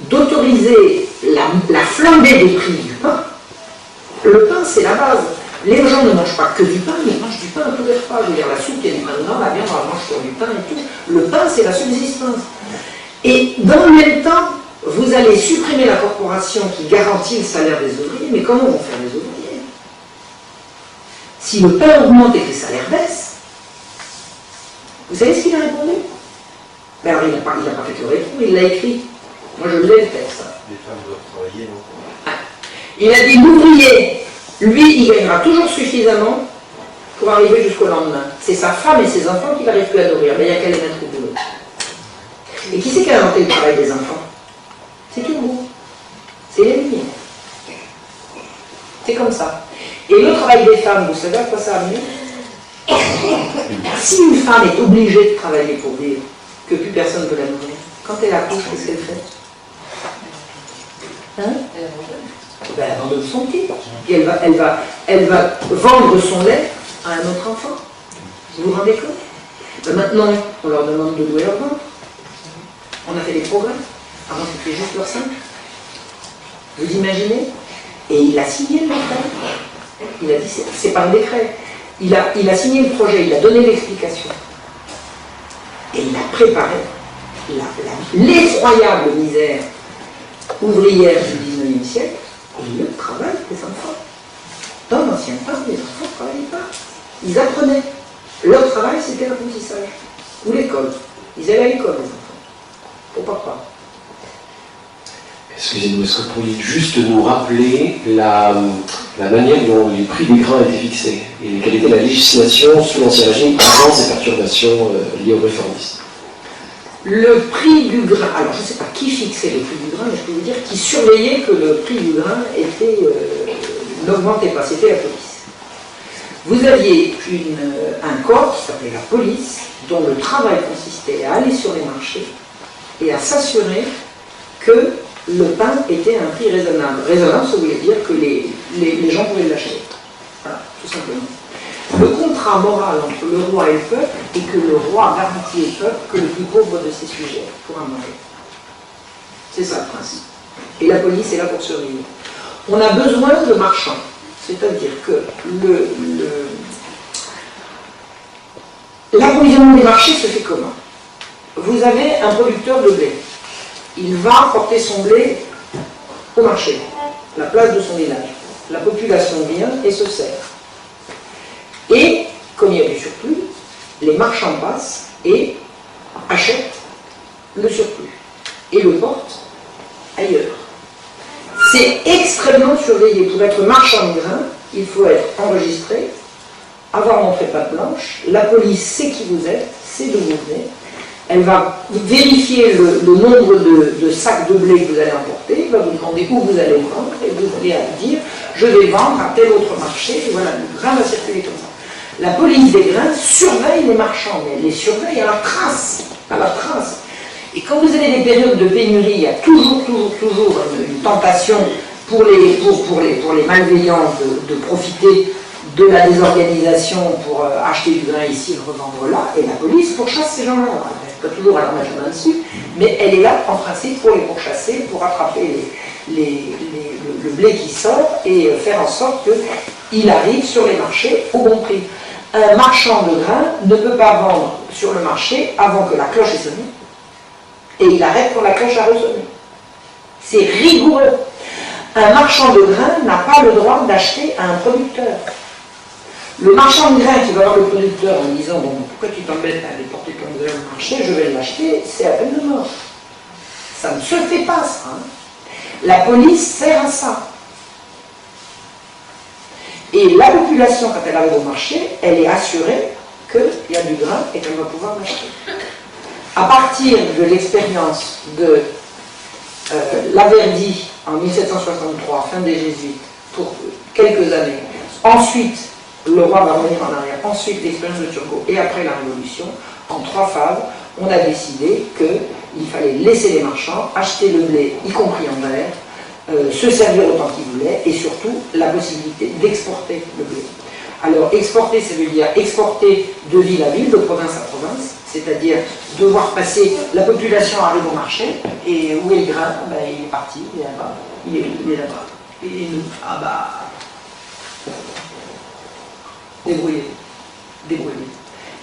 d'autoriser la flambée des prix du pain. Le pain, c'est la base. Les gens ne mangent pas que du pain, ils mangent du pain à tous les repas. Je veux dire, la soupe, il y a du pain dedans, la viande, on mange sur du pain et tout. Le pain, c'est la subsistance. Et dans le même temps, vous allez supprimer la corporation qui garantit le salaire des ouvriers, mais comment vont faire les ouvriers? Si le pain augmente et que les salaires baissent, vous savez ce qu'il a répondu? Ben alors, il n'a pas fait que répondre, il l'a écrit. Moi, je l'ai le texte. Les femmes doivent travailler, non? Il a dit l'ouvrier, lui, il gagnera toujours suffisamment pour arriver jusqu'au lendemain. C'est sa femme et ses enfants qui n'arrivent plus à nourrir, mais il n'y a qu'à les mettre au boulot. Et qui c'est qui a inventé le travail des enfants? C'est Turgot. C'est les Lumières. C'est comme ça. Et le travail des femmes, vous savez à quoi ça a amené? Si une femme est obligée de travailler pour vivre, que plus personne ne peut la nourrir, quand elle accouche, qu'est-ce qu'elle fait? Hein? Ben, elle abandonne son petit. Et elle va vendre son lait à un autre enfant. Vous vous rendez compte? Ben, maintenant, on leur demande de louer leur ventre. On a fait des progrès. Avant, c'était juste leur sein. Vous imaginez? Et il a signé le décret. Il a dit, c'est pas un décret. Il a signé le projet, il a donné l'explication. Et il a préparé l'effroyable misère ouvrière du XIXe siècle et le travail des enfants. Dans l'ancien temps, les enfants ne travaillaient pas. Ils apprenaient. Leur travail, c'était l'apprentissage. Ou l'école. Ils allaient à l'école, les enfants. Faut pas croire. Excusez-nous, est-ce que vous pourriez juste nous rappeler la manière dont les prix des grains étaient fixés et quelle était la législation sous l'Ancien Régime avant ces perturbations liées aux réformistes? Le prix du grain, alors je ne sais pas qui fixait le prix du grain, mais je peux vous dire qui surveillait que le prix du grain n'augmentait pas, c'était la police. Vous aviez un corps qui s'appelait la police, dont le travail consistait à aller sur les marchés et à s'assurer que le pain était à un prix raisonnable. Raisonnable, ça voulait dire que les gens pouvaient l'acheter. Voilà, tout simplement. Le contrat moral entre le roi et le peuple est que le roi garantit au peuple que le plus pauvre de ses sujets pourra manger. C'est ça le principe. Et la police est là pour surveiller. On a besoin de marchands. C'est-à-dire que l'approvisionnement des marchés se fait comment? Vous avez un producteur de blé. Il va porter son blé au marché, la place de son village. La population vient et se sert. Et, comme il y a du surplus, les marchands passent et achètent le surplus et le portent ailleurs. C'est extrêmement surveillé. Pour être marchand de grains, il faut être enregistré, avoir montré patte blanche, la police sait qui vous êtes, sait d'où vous venez, elle va vérifier le nombre de sacs de blé que vous allez emporter, elle va vous demander où vous allez vendre, et vous allez dire je vais vendre à tel autre marché, et voilà, le grain va circuler comme ça. La police des grains surveille les marchands, mais elle les surveille à la trace, à la trace. Et quand vous avez des périodes de pénurie, il y a toujours une tentation pour les malveillants de profiter de la désorganisation pour acheter du grain ici et le revendre là, et la police pourchasse ces gens-là. Elle peut toujours leur mettre la main dessus, mais elle est là en principe pour les pourchasser, pour attraper le blé qui sort et faire en sorte qu'il arrive sur les marchés au bon prix. Un marchand de grain ne peut pas vendre sur le marché avant que la cloche ait sonné, et il arrête quand la cloche a résonné. C'est rigoureux. Un marchand de grain n'a pas le droit d'acheter à un producteur. Le marchand de grain qui va voir le producteur en disant bon, pourquoi tu t'embêtes à aller porter ton grain au marché, je vais l'acheter, c'est à peine de mort. Ça ne se fait pas, ça. Hein. La police sert à ça. Et la population, quand elle arrive au marché, elle est assurée qu'il y a du grain et qu'elle va pouvoir l'acheter. À partir de l'expérience de Laverdy en 1763, fin des Jésuites, pour quelques années, ensuite le roi va revenir en arrière, ensuite l'expérience de Turgot et après la Révolution, en 3 phases, on a décidé qu'il fallait laisser les marchands acheter le blé, y compris en verre, se servir autant qu'ils voulaient, et surtout la possibilité d'exporter le blé. Alors exporter, ça veut dire exporter de ville à ville, de province à province, c'est-à-dire devoir passer, la population arrive au marché, et où est le grain? Ben, il est parti, il est là-bas, il est là-bas. Et nous, ah bah, débrouillez.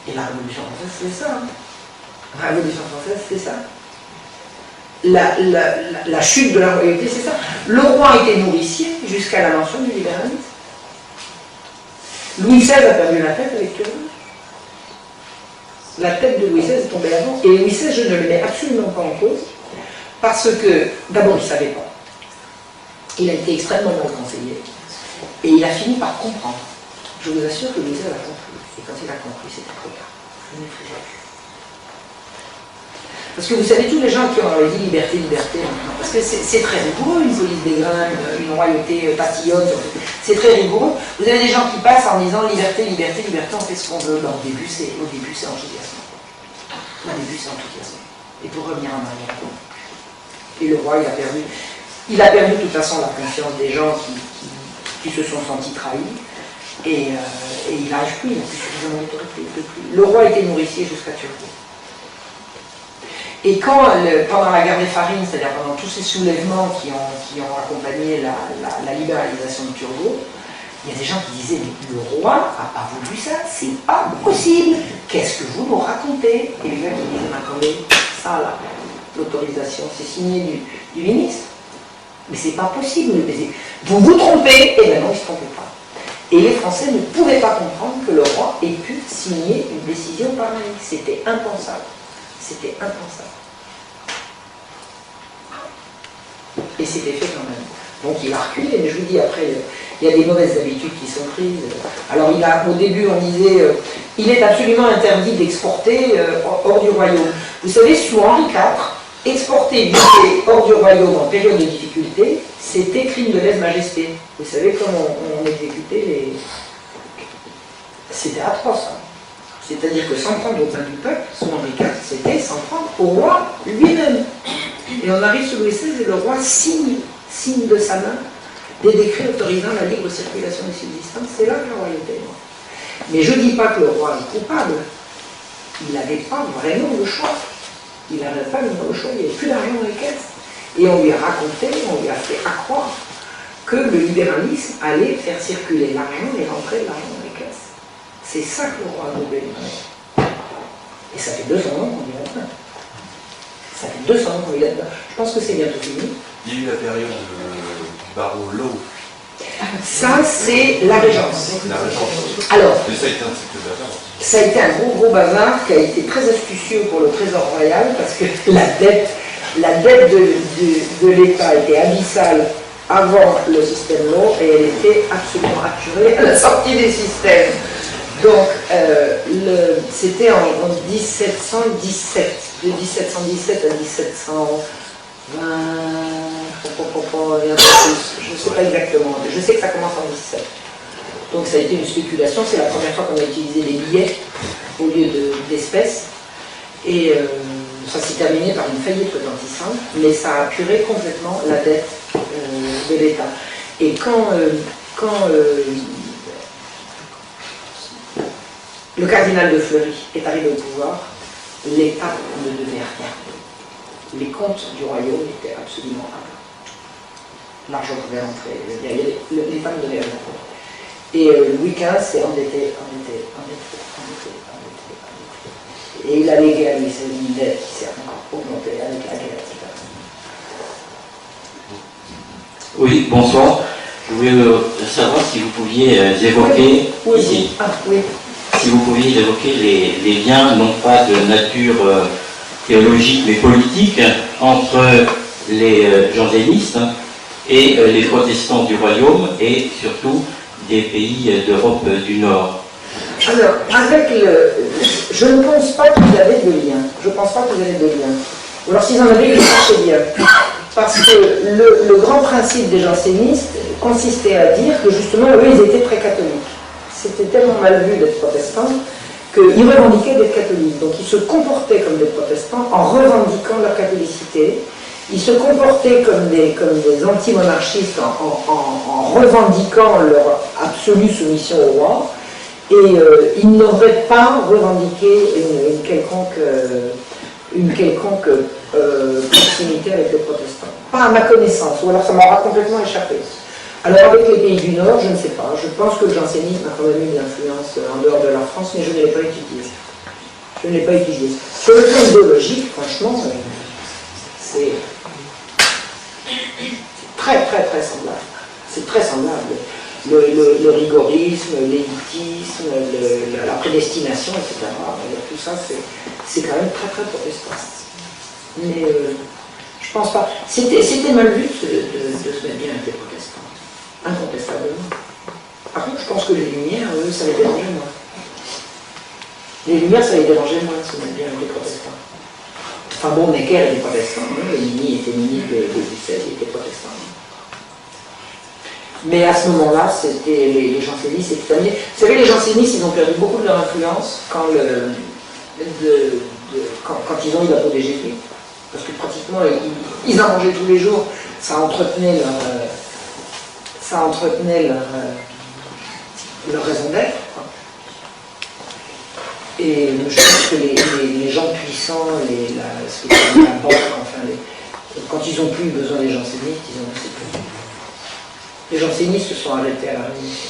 Et la Révolution française, c'est ça. Hein. La Révolution française, c'est ça. La chute de la royauté, c'est ça. Le roi était nourricier jusqu'à l'invention du libéralisme. Louis XVI a perdu la tête avec Turgot. La tête de Louis XVI est tombée avant. Et Louis XVI, je ne le mets absolument pas en cause, parce que, d'abord, il ne savait pas. Il a été extrêmement mal conseillé. Et il a fini par comprendre. Je vous assure que Louis XVI a compris. Et quand il a compris, c'était trop tard. Je ne ferai jamais. Parce que vous savez, tous les gens qui ont dit liberté, maintenant, parce que c'est très rigoureux, une police des grains, une royauté tatillonne, c'est très rigoureux. Vous avez des gens qui passent en disant liberté, on fait ce qu'on veut. Ben, au début, c'est enthousiasmant. Au début, c'est enthousiasmant. Et pour revenir en arrière. Et le roi, il a perdu de toute façon la confiance des gens qui se sont sentis trahis. Et il n'arrive plus, il n'a plus suffisamment d'autorité. Le roi était nourricier jusqu'à Turgot. Et quand, pendant la guerre des farines, c'est-à-dire pendant tous ces soulèvements qui ont accompagné la libéralisation de Turgot, il y a des gens qui disaient mais le roi n'a pas voulu ça, c'est pas possible, qu'est-ce que vous nous racontez? Et les gars qui disaient mais attendez, ça là, l'autorisation, c'est signé du ministre, mais c'est pas possible, vous vous trompez, et ben non, ils ne se trompaient pas. Et les Français ne pouvaient pas comprendre que le roi ait pu signer une décision pareille, c'était impensable. C'était impensable. Et c'était fait quand même. Donc il a reculé, mais je vous dis, après, il y a des mauvaises habitudes qui sont prises. Alors au début, on disait, il est absolument interdit d'exporter hors du royaume. Vous savez, sous Henri IV, exporter du thé hors du royaume en période de difficulté, c'était crime de lèse-majesté. Vous savez comment on exécutait les... C'était atroce. Hein. C'est-à-dire que s'en prendre au pain du peuple, sous Henri IV, c'était s'en prendre au roi lui-même. Et on arrive sous Louis XVI et le roi signe de sa main des décrets autorisant la libre circulation des subsistances. C'est là que la royauté est morte. Mais je ne dis pas que le roi est coupable. Il n'avait pas vraiment le choix. Il n'avait pas le choix, il n'y avait plus d'argent dans les caisses. Et on lui a raconté, on lui a fait accroire que le libéralisme allait faire circuler l'argent et rentrer l'argent dans les caisses. C'est ça que le roi a voulu. Et ça fait 200 ans qu'on est là-dedans. Ça fait 200 ans qu'on est là-dedans. Je pense que c'est bientôt fini. Il y a eu la période du barreau Lowe. Ça, c'est la Régence. La Régence. Alors, mais ça a été un cycle bazar. ça a été un gros bazar qui a été très astucieux pour le Trésor royal parce que la dette de l'État était abyssale avant le système Lowe et elle était absolument assurée à la sortie des systèmes. Donc, c'était en 1717, de 1717 à 1720, et un peu plus, je ne sais pas exactement, je sais que ça commence en 17. Donc ça a été une spéculation, c'est la première fois qu'on a utilisé les billets au lieu d'espèces, et ça s'est terminé par une faillite retentissante, mais ça a apuré complètement la dette de l'État. Et quand le cardinal de Fleury est arrivé au pouvoir, l'État ne devait rien. Les comptes du royaume étaient absolument à plat. L'argent pouvait rentrer, l'État ne devait rien. Et Louis XV s'est endetté. Et il a légué à lui une dette qui s'est encore augmentée avec la guerre. Oui, bonsoir. Je voulais savoir si vous pouviez évoquer ici. Si vous pouviez évoquer les liens, non pas de nature théologique mais politique, entre les jansénistes et les protestants du royaume et surtout des pays d'Europe du Nord. Alors, je ne pense pas qu'ils avaient de lien. Je ne pense pas qu'ils avaient de lien. Ou alors s'ils en avaient, ils le cherchaient bien. Parce que le grand principe des jansénistes consistait à dire que justement, eux, ils étaient très catholiques. C'était tellement mal vu d'être protestant qu'ils revendiquaient d'être catholiques. Donc ils se comportaient comme des protestants en revendiquant leur catholicité. Ils se comportaient comme des anti-monarchistes en revendiquant leur absolue soumission au roi. Et ils n'auraient pas revendiqué une quelconque proximité avec les protestants. Pas à ma connaissance, ou alors ça m'aura complètement échappé. Alors avec les pays du Nord, je ne sais pas. Je pense que le jansénisme a quand même eu une influence en dehors de la France, mais je ne l'ai pas étudié. Je ne l'ai pas étudié. Sur le plan idéologique, franchement, c'est très semblable. C'est très semblable. Le rigorisme, l'élitisme, la prédestination, etc. Tout ça, c'est quand même très protestant. Mais je pense pas. C'était mal vu de se mettre bien avec les protestants. Incontestablement. Par contre, je pense que les Lumières, eux, ça les dérangeait moins. Les Lumières, ça les dérangeait moins de se mettre bien avec les protestants. Enfin bon, Necker était protestant, le Mini était Mini de Bruxelles, il était protestant. Mais à ce moment-là, c'était les jansénistes, c'était terminé. Vous savez, les jansénistes, ils ont perdu beaucoup de leur influence quand ils ont eu la peau des jésuites. Parce que pratiquement, ils en mangeaient tous les jours. Ça entretenait leur raison d'être. Et je pense que les gens puissants, la banque, enfin, quand ils n'ont plus besoin des jansénistes, ils en ont assez peu. Les jansénistes se sont arrêtés à la Révolution.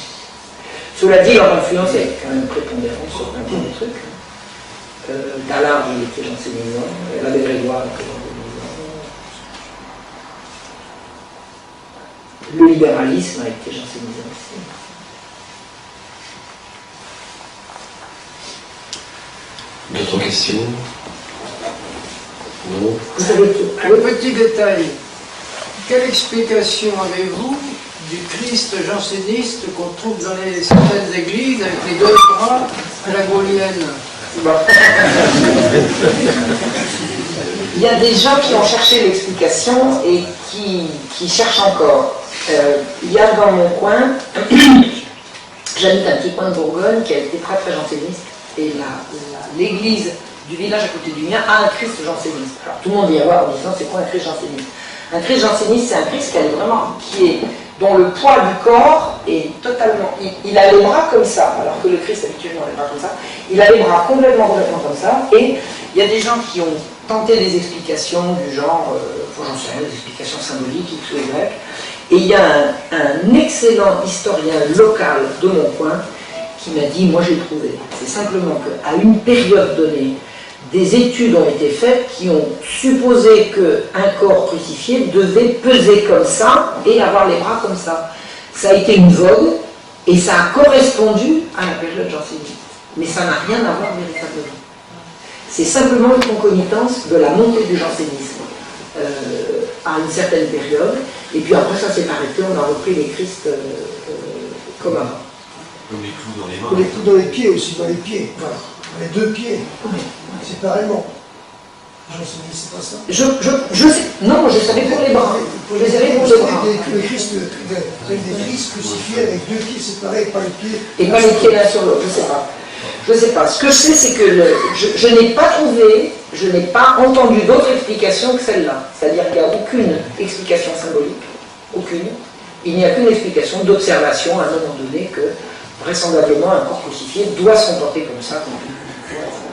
Cela dit, leur influence est quand même prépondérante sur plein de trucs. Tallard, il était jansénisant, l'abbé Grégoire était jansénisant. Le libéralisme a été jansénisant aussi. D'autres questions? Non. Un petit détail. Quelle explication avez-vous du Christ janséniste qu'on trouve dans certaines églises avec les deux bras à la gaulienne? Il y a des gens qui ont cherché l'explication et qui cherchent encore. Il y a dans mon coin, j'habite un petit coin de Bourgogne qui a été très très janséniste, et l'église du village à côté du mien a un Christ janséniste. Alors tout le monde vient voir en disant c'est quoi un Christ janséniste? Un Christ janséniste, c'est un Christ dont le poids du corps est totalement... Il a les bras comme ça, alors que le Christ habituellement a les bras comme ça. Il a les bras complètement comme ça, et il y a des gens qui ont tenté des explications du genre, j'en sais rien, des explications symboliques, X ou Y, et il y a un excellent historien local de mon coin qui m'a dit, moi j'ai trouvé, c'est simplement qu'à une période donnée, des études ont été faites qui ont supposé qu'un corps crucifié devait peser comme ça et avoir les bras comme ça. Ça a été une vogue et ça a correspondu à la période janséniste. Mais ça n'a rien à voir véritablement. C'est simplement une concomitance de la montée du jansénisme à une certaine période, et puis après ça s'est arrêté, on a repris les Christ comme avant. Comme les clous dans les mains. Ou les coups dans les pieds aussi, dans les pieds. Voilà. Les deux pieds. Séparément. Janséniste, c'est pas ça. Je sais. Non, je savais pour les bras. Je savais pour les bras. Le Christ, avec des Christ crucifiés avec deux pieds séparés, pas les pieds. Et pas les pieds l'un sur l'autre, je sais pas. Je sais pas. Ce que je sais, c'est que je n'ai pas trouvé, je n'ai pas entendu d'autre explication que celle-là. C'est-à-dire qu'il n'y a aucune explication symbolique. Aucune. Il n'y a qu'une explication d'observation à un moment donné que vraisemblablement un corps crucifié doit se comporter comme ça.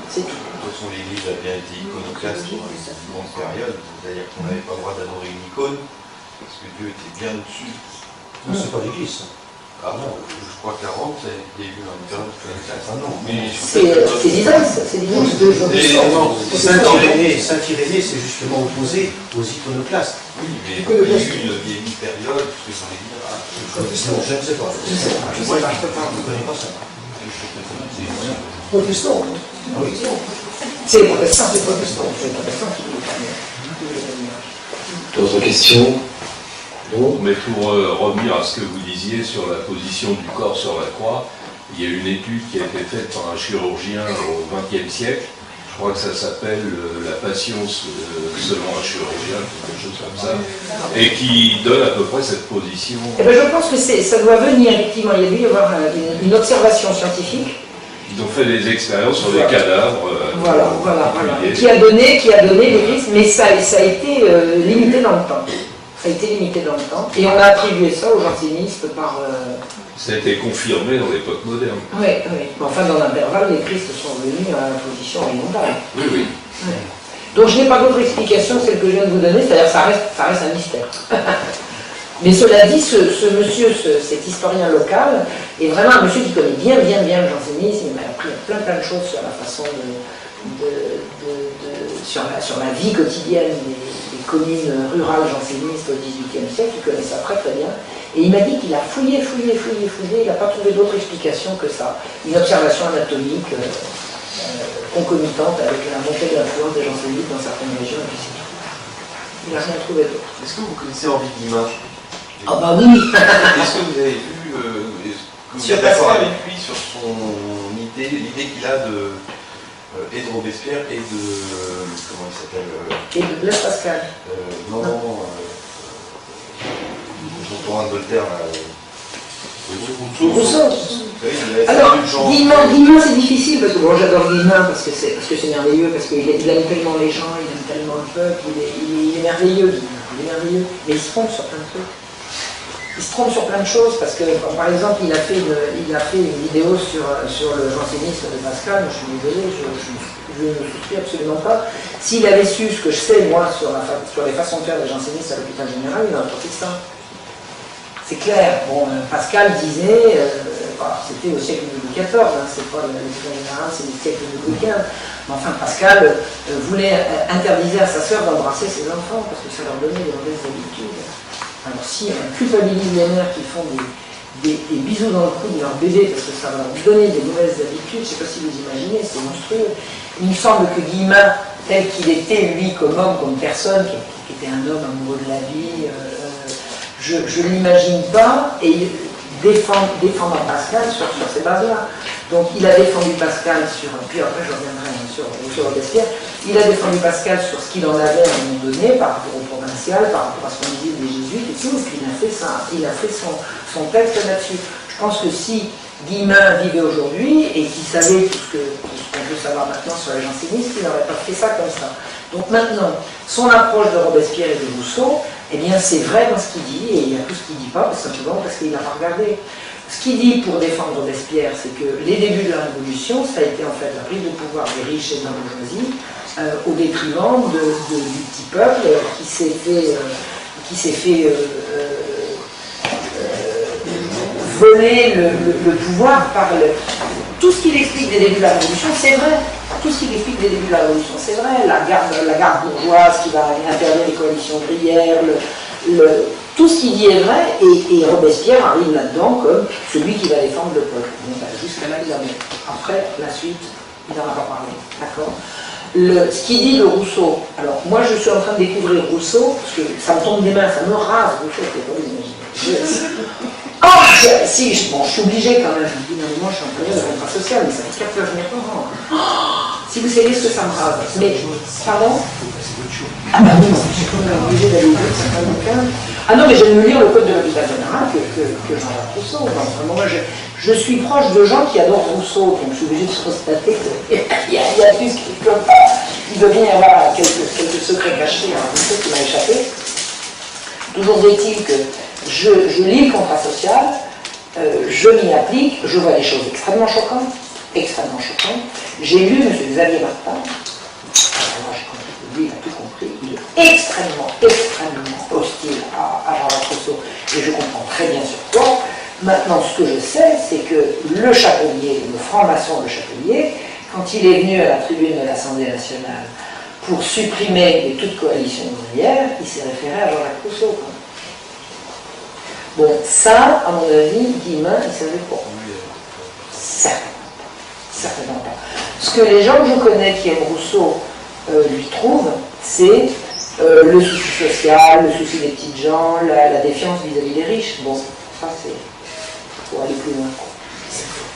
C'est tout. De toute façon, l'Église a bien été iconoclaste pendant une longue période, c'est-à-dire qu'on n'avait pas le droit d'adorer une icône, parce que Dieu était bien au-dessus. Non, c'est pas l'Église, ça. Ah non, je crois qu'à Rome, ça a été vu dans une période iconoclaste. Ah non, mais... C'est Byzance, c'est Byzance de Saint Irénée s'est justement opposé aux iconoclastes. Oui, mais il y a eu une période, parce que j'en ai dit... Non, je ne sais pas. Je ne connais pas ça. Protestant. Ah oui. C'est les protestants. C'est protestant. D'autres questions? Non. Mais pour revenir à ce que vous disiez sur la position du corps sur la croix, il y a une étude qui a été faite par un chirurgien au XXe siècle. Je crois que ça s'appelle la passion selon un chirurgien, quelque chose comme ça, et qui donne à peu près cette position. Eh ben, je pense que ça doit venir, effectivement. Il y a dû y avoir une observation scientifique. Ils ont fait des expériences sur des cadavres. Voilà. Qui a donné les risques, mais ça a été limité dans le temps. Ça a été limité dans le temps. Et on a attribué ça aux jansénistes par... Ça a été confirmé dans l'époque moderne. Oui. Enfin, dans l'intervalle, les Christ sont venus à la position horizontale. Oui. Ouais. Donc je n'ai pas d'autre explication que celle que je viens de vous donner, c'est-à-dire ça reste un mystère. Mais cela dit, ce monsieur, cet historien local, est vraiment un monsieur qui connaît bien le jansénisme. Il m'a appris plein de choses sur la façon sur la vie quotidienne des communes rurales jansénistes au XVIIIe siècle. Il connaît ça très bien. Et il m'a dit qu'il a fouillé, il n'a pas trouvé d'autre explication que ça. Une observation anatomique concomitante avec la montée de l'influence des jansénistes dans certaines régions, et puis c'est tout. Il n'a rien trouvé d'autre. Est-ce que vous connaissez Henri Guillemin? Ah bah oui. Est-ce que vous avez vu, est-ce que vous êtes d'accord avec lui sur son idée, l'idée qu'il a et de Robespierre et de... comment il s'appelle Et de Blaise Pascal. Jean-Thorin de Voltaire, là. Rousseau. Oui, Alors, Guillemin, c'est difficile, parce que bon, j'adore Guillemin, parce que c'est merveilleux, parce qu'il aime tellement les gens, il aime tellement le peuple, il est merveilleux, mais il se trompe sur plein de trucs. il se trompe sur plein de choses, parce que, par exemple, il a fait une vidéo sur le jansénisme de Pascal. Je suis désolé, je ne souscris absolument pas. S'il avait su ce que je sais, moi, sur les façons de faire des jansénistes à l'hôpital général, il n'aurait pas fait ça. C'est clair. Bon, Pascal disait, c'était au siècle de Louis XIV, c'est pas l'hôpital général, c'est le siècle de Louis XV. Mais enfin, Pascal interdisait à sa sœur d'embrasser ses enfants, parce que ça leur donnait des mauvaises habitudes. Alors si on culpabilise les mères qui font des bisous dans le cou de leur bébé parce que ça va leur donner des mauvaises habitudes, je ne sais pas si vous imaginez, c'est monstrueux. Il me semble que Guillemin, tel qu'il était, lui, comme homme, comme personne, qui était un homme amoureux de la vie, je ne l'imagine pas, et défendant Pascal sur ces bases-là. Donc il a défendu Pascal sur, puis après je reviendrai sur Robespierre, il a défendu Pascal sur ce qu'il en avait à un moment donné par rapport au provincial, par rapport à ce qu'on disait des jésuites et tout, et puis il a fait son texte là-dessus. Je pense que si Guillemin vivait aujourd'hui et qu'il savait tout ce qu'on peut savoir maintenant sur les jansénistes, il n'aurait pas fait ça comme ça. Donc maintenant, son approche de Robespierre et de Rousseau, eh bien c'est vrai dans ce qu'il dit, et il y a tout ce qu'il ne dit pas, simplement parce qu'il n'a pas regardé. Ce qu'il dit pour défendre Robespierre, c'est que les débuts de la Révolution, ça a été en fait la prise de pouvoir des riches et de la bourgeoisie au détriment du petit peuple qui s'est fait voler le pouvoir par tout ce qu'il explique des débuts de la Révolution, c'est vrai. Tout ce qu'il explique des débuts de la Révolution, c'est vrai. La garde bourgeoise qui va interdire les coalitions ouvrières, tout ce qu'il dit est vrai, et Robespierre arrive là-dedans comme celui qui va défendre le peuple. Bon, jusqu'à là, il a mis. Après, la suite, il n'en a pas parlé. D'accord ? Ce qu'il dit de Rousseau, alors moi je suis en train de découvrir Rousseau, parce que ça me tombe des mains, ça me rase, Rousseau, c'est pas l'imaginer. Si, je suis obligée quand même, je me dis, non, mais moi je suis en période de contrat social, mais ça fait 4 heures que je m'y reprends. Si vous savez ce que ça me rase. Mais, pardon ? Ah bah oui, je suis quand même obligée d'aller lire certains bouquins. Ah non, mais je vais me lire le code de l'hôpital général que Jean-Jacques Rousseau. Enfin, moi, je suis proche de gens qui adorent Rousseau, donc je suis obligée de constater qu'il y a plus comme ça. Il doit bien y avoir quelques secrets cachés à Rousseau qui m'a échappé. Toujours est-il que je lis le contrat social, je m'y applique, je vois des choses extrêmement choquantes. J'ai lu M. Xavier Martin. Alors, j'ai compris que lui, il a tout compris. Il est extrêmement hostile à Jean-Jacques Rousseau. Et je comprends très bien sur quoi. Maintenant, ce que je sais, c'est que le Chapelier, le franc-maçon Le Chapelier, quand il est venu à la tribune de l'Assemblée nationale pour supprimer toute coalition ouvrière, il s'est référé à Jean-Jacques Rousseau. Bon, ça, à mon avis, Guillemin, il savait pas. Certainement pas. Ce que les gens que je connais qui aiment Rousseau lui trouvent, c'est le souci social, le souci des petites gens, la défiance vis-à-vis des riches. Bon, ça c'est... Il faut aller plus loin.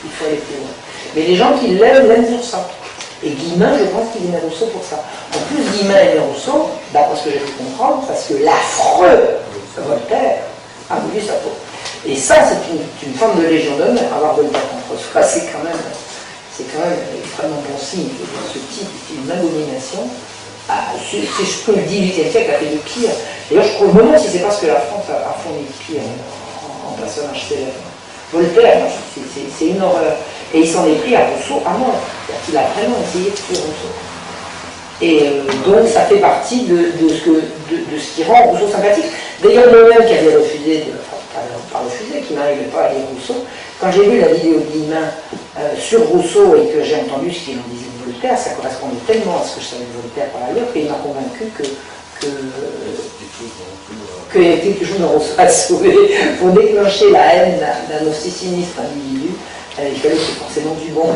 Il faut aller plus loin. Mais les gens qui l'aiment pour ça. Et Guillemin, je pense qu'il aimait Rousseau pour ça. En plus, Guillemin aimait Rousseau, d'après ce que j'ai pu comprendre, parce que l'affreux Voltaire a voulu sa peau. Et ça, c'est une forme de légion d'honneur, avoir Voltaire contre soi, c'est quand même extrêmement bon signe. Ce type est une abomination. C'est ce que le XVIIIe siècle a fait de pire. D'ailleurs, je me demande si c'est parce que la France a fourni de pire en personnage célèbre. Voltaire, c'est une horreur. Et il s'en est pris à Rousseau à mort. Il a vraiment essayé de tuer Rousseau. Et donc, ça fait partie de ce qui rend Rousseau sympathique. D'ailleurs, moi-même qui avait refusé, qui n'arrivait pas à lire Rousseau, quand j'ai vu la vidéo de Guillemin sur Rousseau et que j'ai entendu ce qu'il en disait de Voltaire, ça correspondait tellement à ce que je savais de Voltaire par ailleurs qu'il m'a convaincu qu'il y avait quelque chose dans Rousseau à sauver. Pour déclencher la haine d'un aussi sinistre individu, il fallait forcément du bon.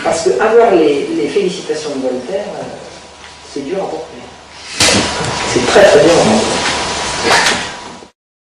Parce que avoir les félicitations de Voltaire, c'est dur à porter. C'est très très dur à porter.